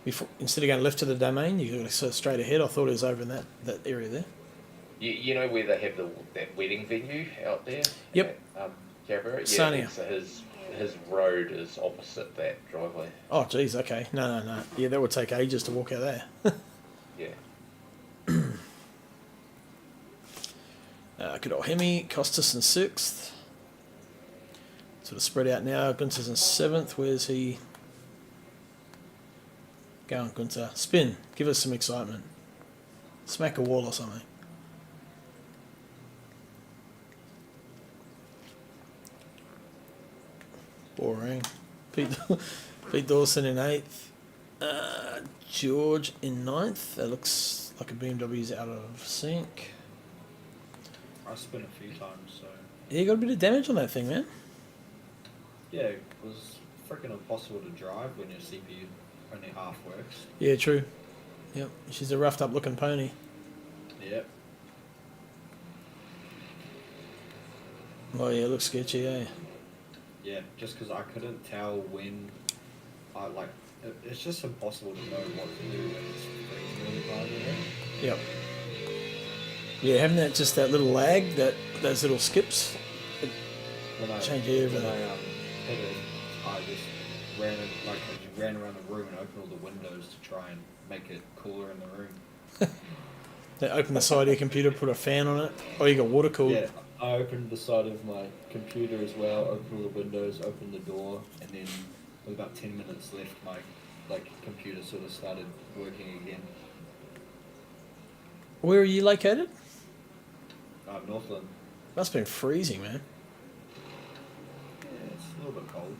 Before, instead of going left to the domain, you go sort of straight ahead. I thought he was over in that area there. You know where they have that wedding venue out there? Yep. At, Caprio? Yeah, Sonia. so his road is opposite that driveway. Oh, geez, okay. No. Yeah, that would take ages to walk out there. Yeah. Good old Hemi, Costas in 6th. Sort of spread out now. Gunter's in 7th. Where's he? Go on, Gunter. Spin. Give us some excitement. Smack a wall or something. Boring. Pete Dawson in 8th. George in 9th. That looks like a BMW's out of sync. I spun a few times, so... Yeah, you got a bit of damage on that thing, man. Yeah, it was freaking impossible to drive when your CPU only half works. Yeah, true. Yep. She's a roughed up looking pony. Yep. Oh yeah, it looks sketchy, eh? Yeah, just because I couldn't tell when it's just impossible to know what to do when it's freezing all the time, you know? Yep. Yeah, having that little lag, those little skips. When I Change hit everything. it, I just ran around the room and opened all the windows to try and make it cooler in the room. They open the side of your computer, put a fan on it. Oh, you got water cooled. Yeah, I opened the side of my computer as well, opened all the windows, opened the door, and then with about 10 minutes left, my computer sort of started working again. Where are you located? Northland. Must have been freezing, man. Yeah, it's a little bit cold.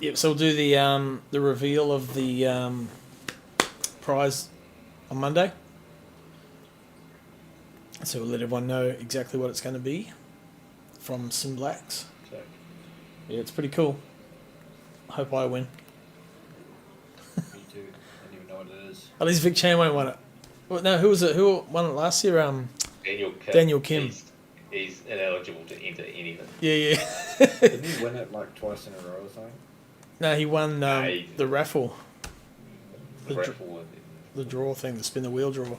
Yep. So we'll do the reveal of the prize on Monday. So we'll let everyone know exactly what it's going to be from Sim Blacks. So, Yeah, it's pretty cool. Hope I win. me too. I don't even know what it is. At least Vic Chan won't win it. Well, no, who was it? Who won it last year? Daniel Kim. He's ineligible to enter anything. Yeah. Didn't he win it twice in a row or something? No, he won the raffle. The raffle. The draw thing, the spin the wheel draw.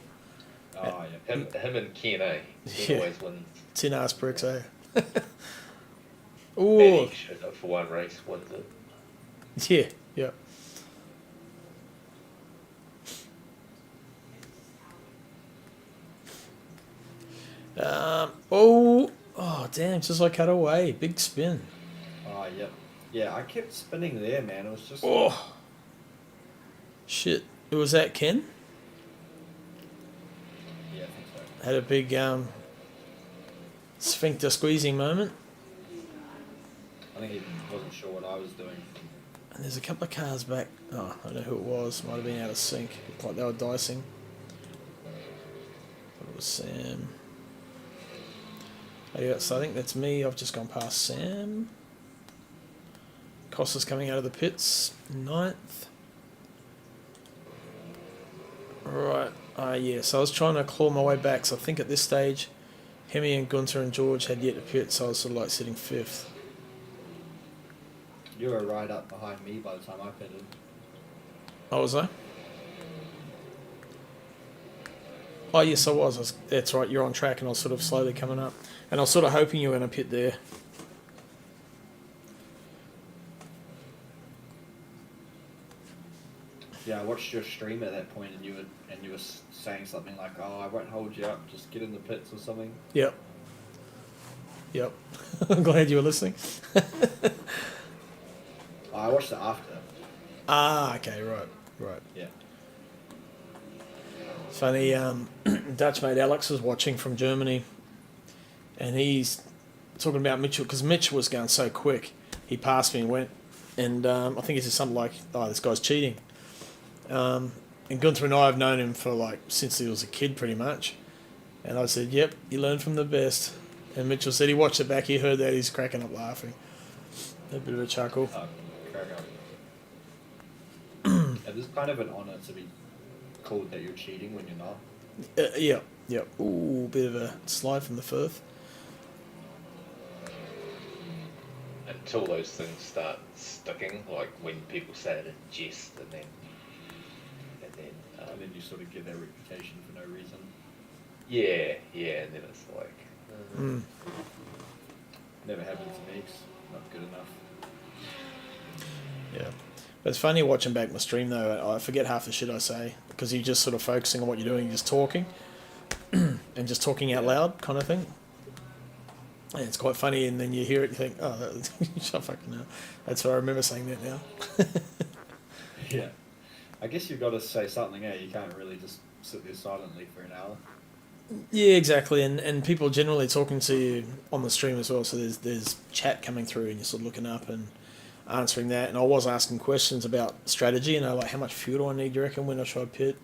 Oh, yeah. Him and Ken, He Yeah. always wins. 10 ass pricks, eh? And Ooh. he shows up for one race, wins it. Yeah. Oh, damn, just like cut away. Big spin. Oh, yep. Yeah, I kept spinning there, man. It was just... Oh. Shit. Was that Ken? Yeah, I think so. Had a big sphincter squeezing moment. I think he wasn't sure what I was doing. And there's a couple of cars back. Oh, I don't know who it was. Might have been out of sync. Looked like they were dicing. Thought it was Sam. Oh, yeah, so I think that's me. I've just gone past Sam. Costa's coming out of the pits. 9th. Right. Yeah, so I was trying to claw my way back. So I think at this stage, Hemi and Gunter and George had yet to pit. So I was sort of like sitting 5th. You were right up behind me by the time I pitted. Oh, was I? Oh, yes, I was. That's right, you're on track, and I was sort of slowly coming up. And I was sort of hoping you were going to pit there. Yeah, I watched your stream at that point, and you were saying something like, "Oh, I won't hold you up. Just get in the pits or something." Yep. I'm glad you were listening. I watched it after. Okay, right. Yeah. Funny, Dutch mate Alex was watching from Germany, and he's talking about Mitchell, because Mitch was going so quick. He passed me and went, and I think he said something like, "Oh, this guy's cheating." And Gunther and I have known him for like since he was a kid, pretty much. And I said, "Yep, you learn from the best." And Mitchell said he watched it back. He heard that. He's cracking up laughing. A bit of a chuckle. It is kind of an honour to be called that you're cheating when you're not. Yeah. Ooh, bit of a slide from the Firth. Until those things start sticking, like when people say it in jest, and then And then you sort of get that reputation for no reason. yeah, and then it's like, Never happened to me. 'Cause not good enough. Yeah. But it's funny watching back my stream though. I forget half the shit I say because you're just sort of focusing on what you're doing, you're just talking and just talking out loud kind of thing. And it's quite funny, and then you hear it, you think, "Oh, shut fucking now." That's what I remember saying that now. Yeah. I guess you've got to say something, eh? You can't really just sit there silently for an hour. Yeah, exactly, and people generally talking to you on the stream as well. So there's chat coming through, and you're sort of looking up and answering that. And I was asking questions about strategy, like how much fuel do I need, do you reckon, when I try pit?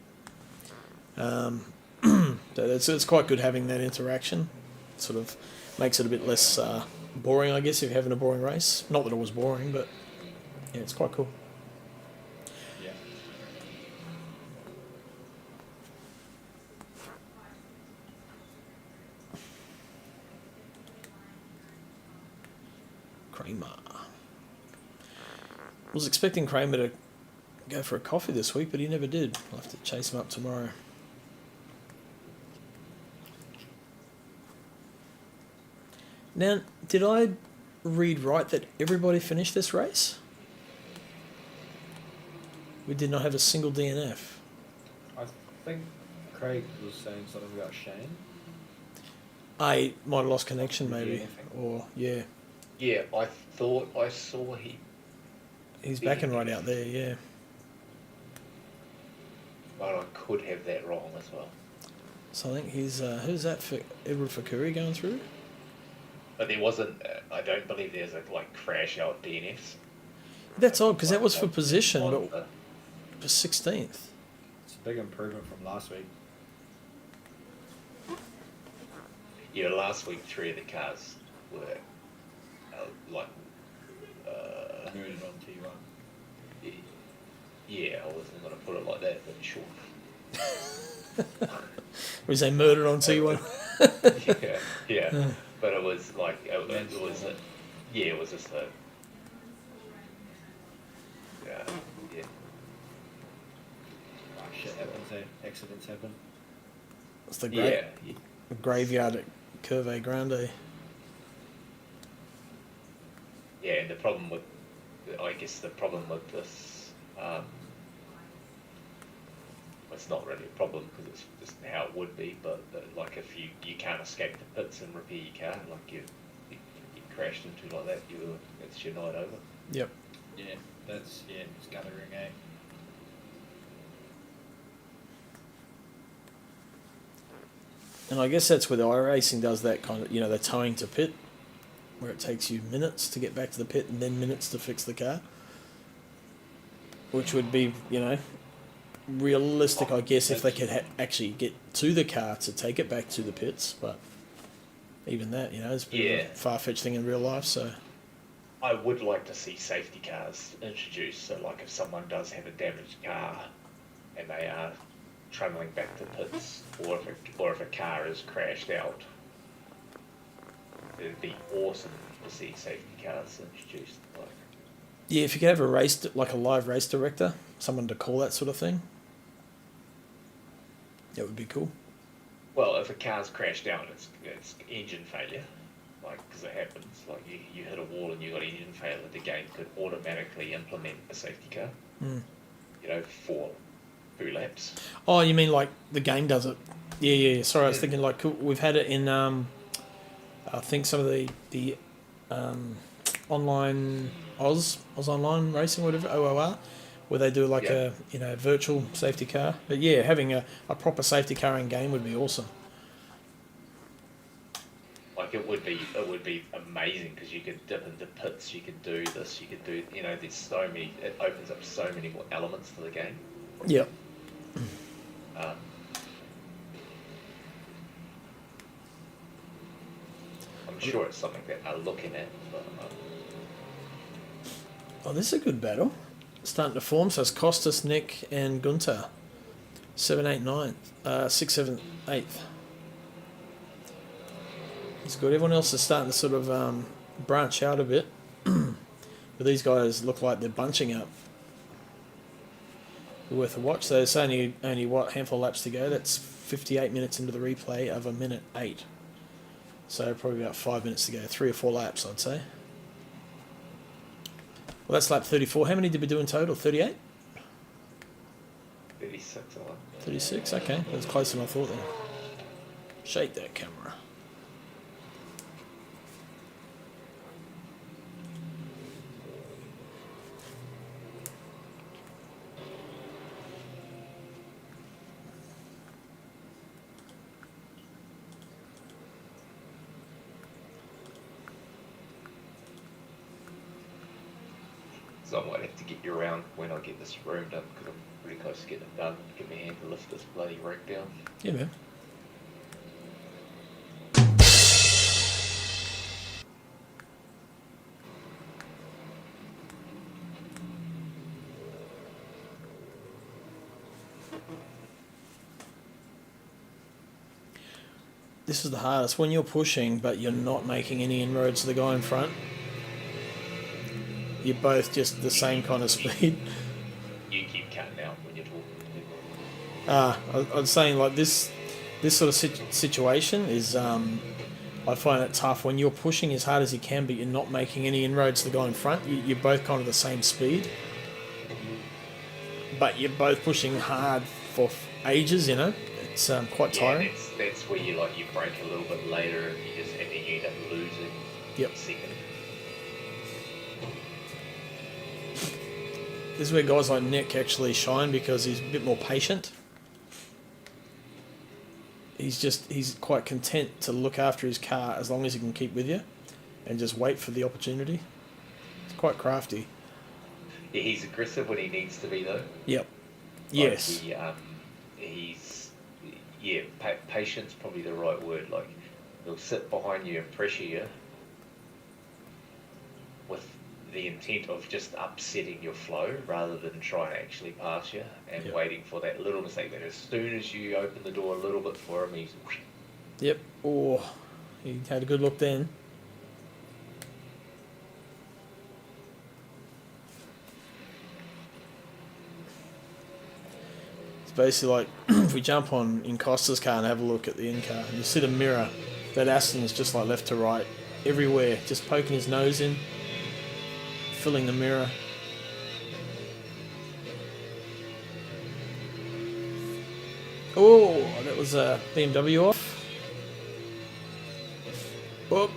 So it's quite good having that interaction. Sort of makes it a bit less boring, I guess, if you're having a boring race. Not that it was boring, but yeah, it's quite cool. Yeah. Kramer. Was expecting Kramer to go for a coffee this week, but he never did. I'll have to chase him up tomorrow. Now, did I read right that everybody finished this race? We did not have a single DNF. I think Craig was saying something about Shane. I might have lost connection, maybe. DNFing. Or, yeah. yeah, I thought I saw He's backing right out there, yeah. but I could have that wrong as well. So I think he's, who's that for Edward Fakuri going through? But there wasn't, I don't believe there's a like crash out DNFs. That's odd, because that was for position, on but for 16th. It's a big improvement from last week. Yeah, last week 3 of the cars were like Murdered on T1. yeah, I wasn't going to put it like that, but sure. Was they murdered on T1? yeah. But it was like it was just a yeah. Oh, shit happens, eh? Accidents happen. It's the Yeah. graveyard at Curve Grande. Yeah, and the problem with this, it's not really a problem because it's just how it would be, but like if you can't escape the pits and repair your car, like you crashed into like that, it's your night over. Yep. Yeah, it's guttering, eh? And I guess that's where the iRacing does that kind of, the towing to pit, where it takes you minutes to get back to the pit and then minutes to fix the car. which would be, you know, realistic, I guess, if they could actually get to the car to take it back to the pits. But even that, you know, is a bit of a far-fetched thing in real life. So I would like to see safety cars introduced. So, like, if someone does have a damaged car and they are travelling back to pits, or if a car is crashed out, it'd be awesome to see safety cars introduced. Like, yeah, if you could have a race, like a live race director, someone to call that sort of thing, that would be cool. well, if a car's crashed out, it's engine failure, like, because it happens. Like, you hit a wall and you got engine failure, the game could automatically implement a safety car. You know, for 2 laps. Oh, you mean like the game does it? Yeah. Sorry, I was thinking like we've had it in. I think some of the online Oz online racing, whatever, OOR, where they do like a virtual safety car. But yeah, having a proper safety car in game would be awesome. Like, it would be amazing, because you could dip into pits, you could do this, you could do, you know, there's so many, it opens up so many more elements to the game. Yep. I'm sure it's something that are looking at, but Oh, this is a good battle. Starting to form. So it's Costas, Nick, and Gunter. 7, 8, 9. 6, 7, 8. It's good. Everyone else is starting to sort of branch out a bit. But these guys look like they're bunching up. Worth a watch. So it's only what, handful of laps to go. That's 58 minutes into the replay of 1:08. So probably about 5 minutes to go. 3 or 4 laps, I'd say. Well, that's lap 34. How many did we do in total? 38? 36, I like. 36, okay. That was closer than I thought then. Shake that camera. So I might have to get you around when I get this room done, because I'm pretty close to getting it done. Give me a hand to lift this bloody rack down. Yeah, man. This is the hardest. When you're pushing, but you're not making any inroads to the guy in front. You're both just the same kind of speed. You keep cutting out when you're talking. I was saying, like, this sort of situation is, I find it tough when you're pushing as hard as you can, but you're not making any inroads to the guy in front. You're both kind of the same speed, but you're both pushing hard for ages. You know, it's quite tiring. That's where you break a little bit later, and you end up losing. Yep. A second. This is where guys like Nick actually shine, because he's a bit more patient. He's quite content to look after his car as long as he can keep with you and just wait for the opportunity. It's quite crafty. Yeah, he's aggressive when he needs to be, though. Yep. Yes. Patience probably the right word. Like, he'll sit behind you and pressure you with the intent of just upsetting your flow, rather than trying to actually pass you, and waiting for that little mistake that as soon as you open the door a little bit for him, he's... Yep. Oh, he had a good look then. It's basically like if we jump on in Costa's car and have a look at the in car, and you see the mirror, that Aston's just like left to right, everywhere, just poking his nose in, filling the mirror. Oh, that was a BMW off. Oh.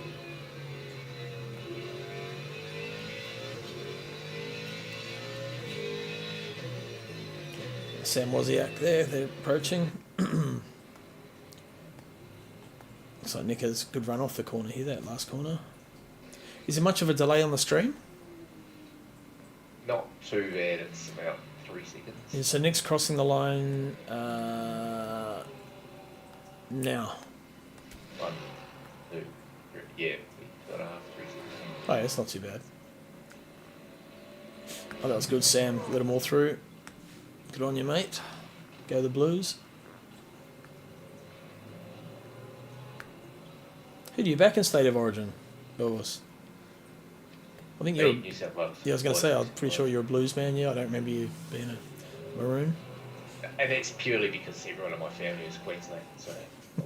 Sam Wozniak there, they're approaching. Looks like Nick has a good run off the corner here, that last corner. Is there much of a delay on the stream? not too bad. It's about 3 seconds. Yeah, so Nick's crossing the line now. 1, 2, 3. Yeah, 2.5, 3 seconds. Oh, yeah, it's not too bad. Oh, that was good, Sam. Let them all through. Good on you, mate. Go the Blues. Who do you back in State of Origin, Elvis? I think you're. New South Wales. Yeah, I was going to say, I'm pretty sure you're a Blues man. Yeah, I don't remember you being a Maroon. And that's purely because everyone in my family is Queensland. So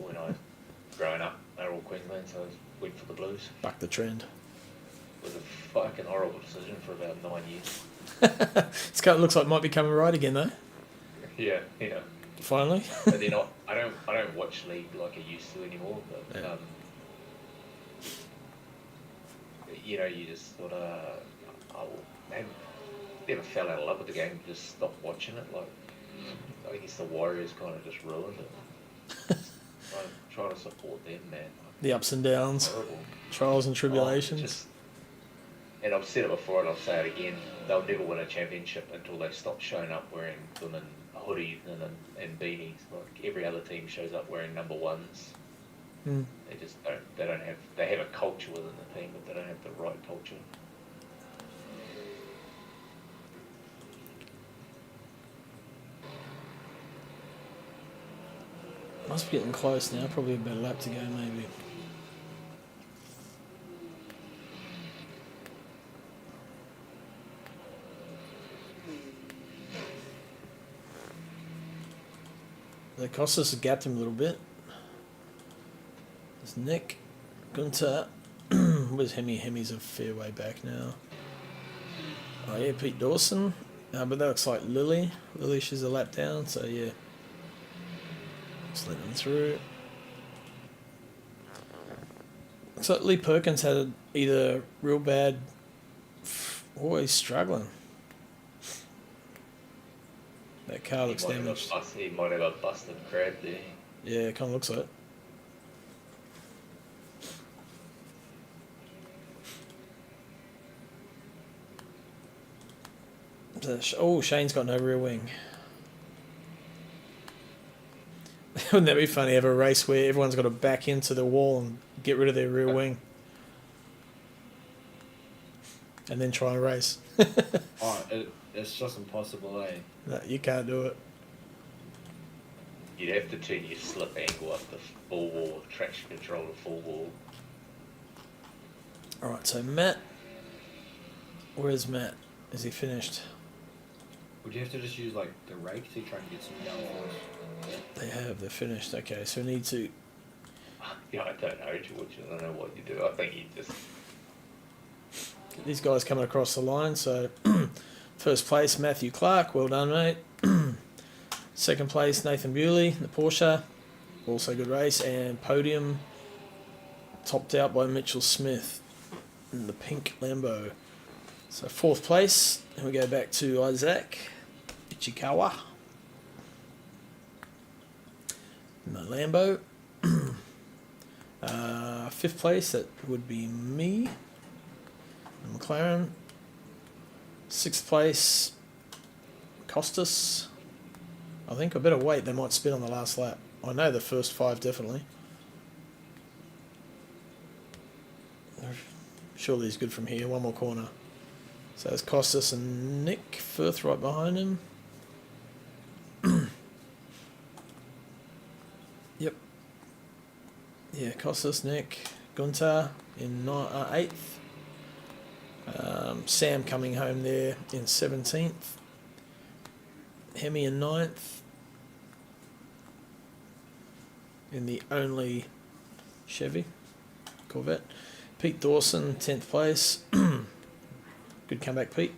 when I was growing up, they were all Queensland, so I went for the Blues. Buck the trend. It was a fucking horrible decision for about 9 years. It looks like it might be coming right again, though. Yeah. Finally. But they're not. I don't watch league like I used to anymore. But Yeah. you just sort of. I never fell out of love with the game. Just stopped watching it. Like I guess the Warriors kind of just ruined it. Trying to support them, man. The ups and downs, Horrible. trials and tribulations. And I've said it before and I'll say it again, they'll never win a championship until they stop showing up wearing blooming hoodies and beanies. Like every other team shows up wearing number ones. Mm. They have a culture within the team, but they don't have the right culture. Must be getting close now. Probably about a lap to go, maybe. The Costas has gapped him a little bit. There's Nick, Gunter. Where's Hemi? Hemi's a fair way back now. Oh yeah, Pete Dawson. But that looks like Lily. Lily, she's a lap down, so yeah. Just let them through. Looks like Lee Perkins had either real bad or he's struggling. That car looks damaged. He might have a busted crab there. Yeah, it kind of looks like it. Oh, Shane's got no rear wing. Wouldn't that be funny? Have a race where everyone's got to back into the wall and get rid of their rear wing, and then try and race. It's just impossible, eh? No, you can't do it. You'd have to turn your slip angle up to full wall, traction control to full wall. All right, so Matt, where's Matt? Is he finished? Would you have to just use like the rake to try and get some downforce? They're finished. Okay, so we need to. Yeah, I don't know, George. I don't know what you do. I think you just. Get these guys coming across the line. So, first place, Matthew Clark. Well done, mate. Second place, Nathan Bewley, the Porsche. Also good race. And podium, topped out by Mitchell Smith in the pink Lambo. So, fourth place. And we go back to Isaac Ichikawa in the Lambo. Fifth place, that would be me, McLaren. Sixth place, Costas. I think I better wait, they might spin on the last lap. I know the first 5 definitely. Surely he's good from here, one more corner. So it's Costas and Nick Firth right behind him. Yep. Yeah, Costas, Nick, Gunter in 8th. Sam coming home there in 17th. Hemi in 9th. In the only Chevy Corvette. Pete Dawson, 10th place. Good comeback, Pete.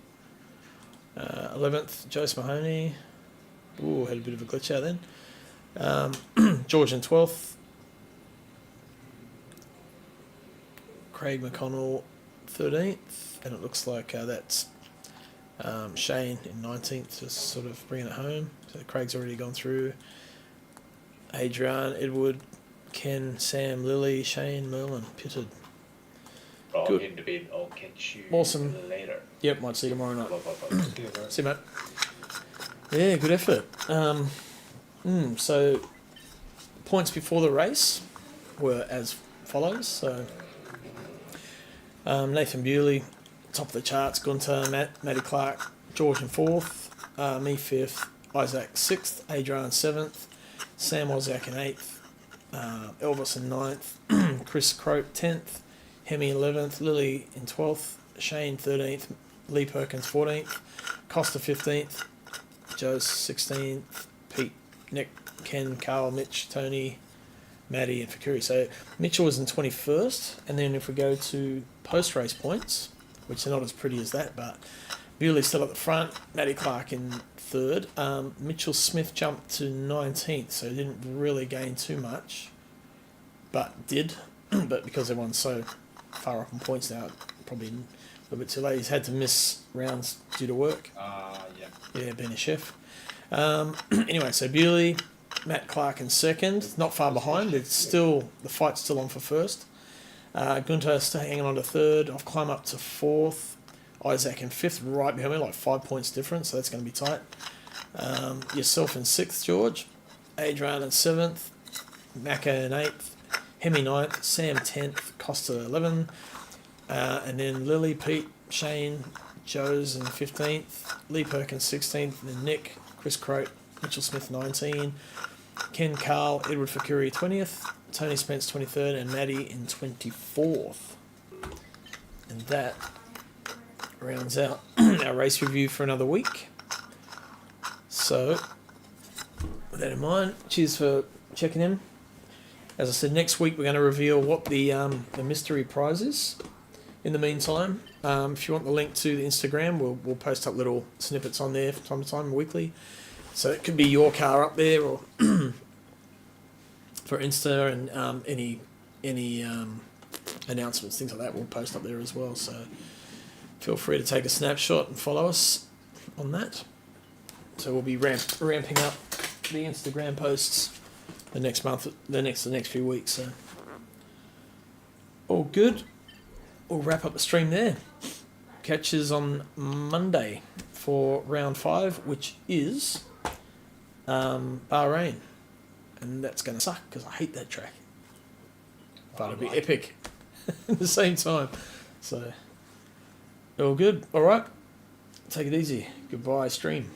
11th, Jose Mahoney. Ooh, had a bit of a glitch out then. George in 12th. Craig McConnell, 13th. And it looks like that's Shane in 19th, just sort of bringing it home. So Craig's already gone through. Adrian, Edward, Ken, Sam, Lily, Shane, Merlin, pitted. Right, I'm Good. heading to bed. I'll catch you Awesome. later. Yep, might see you tomorrow night. Bye, bye, bye. Yeah, bro. See you, mate. Yeah, good effort. So, points before the race were as follows. So, Nathan Bewley, top of the charts. Gunter, Matty Clark, George in 4th. Me 5th. Isaac 6th. Adrian 7th. Sam Wozniak in 8th. Elvis in 9th. Chris Crope 10th. Hemi 11th. Lily in 12th. Shane 13th. Lee Perkins 14th. Costa 15th. Joe 16th. Pete, Nick, Ken, Carl, Mitch, Tony, Maddie, and Fakuri. So Mitchell was in 21st. And then if we go to post-race points, which are not as pretty as that, but Bewley's still at the front. Matty Clark in 3rd. Mitchell Smith jumped to 19th, so he didn't really gain too much, but did. But because everyone's so far up on points now, probably a little bit too late. He's had to miss rounds due to work. Yeah. Yeah, being a chef. Anyway, so Bewley, Matt Clark in 2nd, not far behind. It's still the fight's still on for 1st. Gunter still hanging on to 3rd. I've climbed up to 4th. Isaac in 5th, right behind me, like 5 points difference, so that's going to be tight. Yourself in 6th, George. Adrian in 7th. Macca in 8th. Hemi 9th. Sam 10th. Costa 11th. And then Lily, Pete, Shane, Joe's in 15th. Lee Perkins 16th. And then Nick, Chris Crote, Mitchell Smith 19. Ken, Carl, Edward Fakuri 20th. Tony Spence 23rd. And Maddie in 24th. And that rounds out our race review for another week. So, with that in mind, cheers for checking in. As I said, next week we're going to reveal what the mystery prize is. In the meantime, if you want the link to the Instagram, we'll post up little snippets on there from time to time, weekly. So it could be your car up there, or for Insta, and any announcements, things like that, we'll post up there as well. So feel free to take a snapshot and follow us on that. So we'll be ramping up the Instagram posts the next month, the next few weeks. So all good. We'll wrap up the stream there. Catch us on Monday for round 5, which is Bahrain, and that's going to suck because I hate that track. But it'll be epic at the same time. So all good. All right. Take it easy. Goodbye, stream.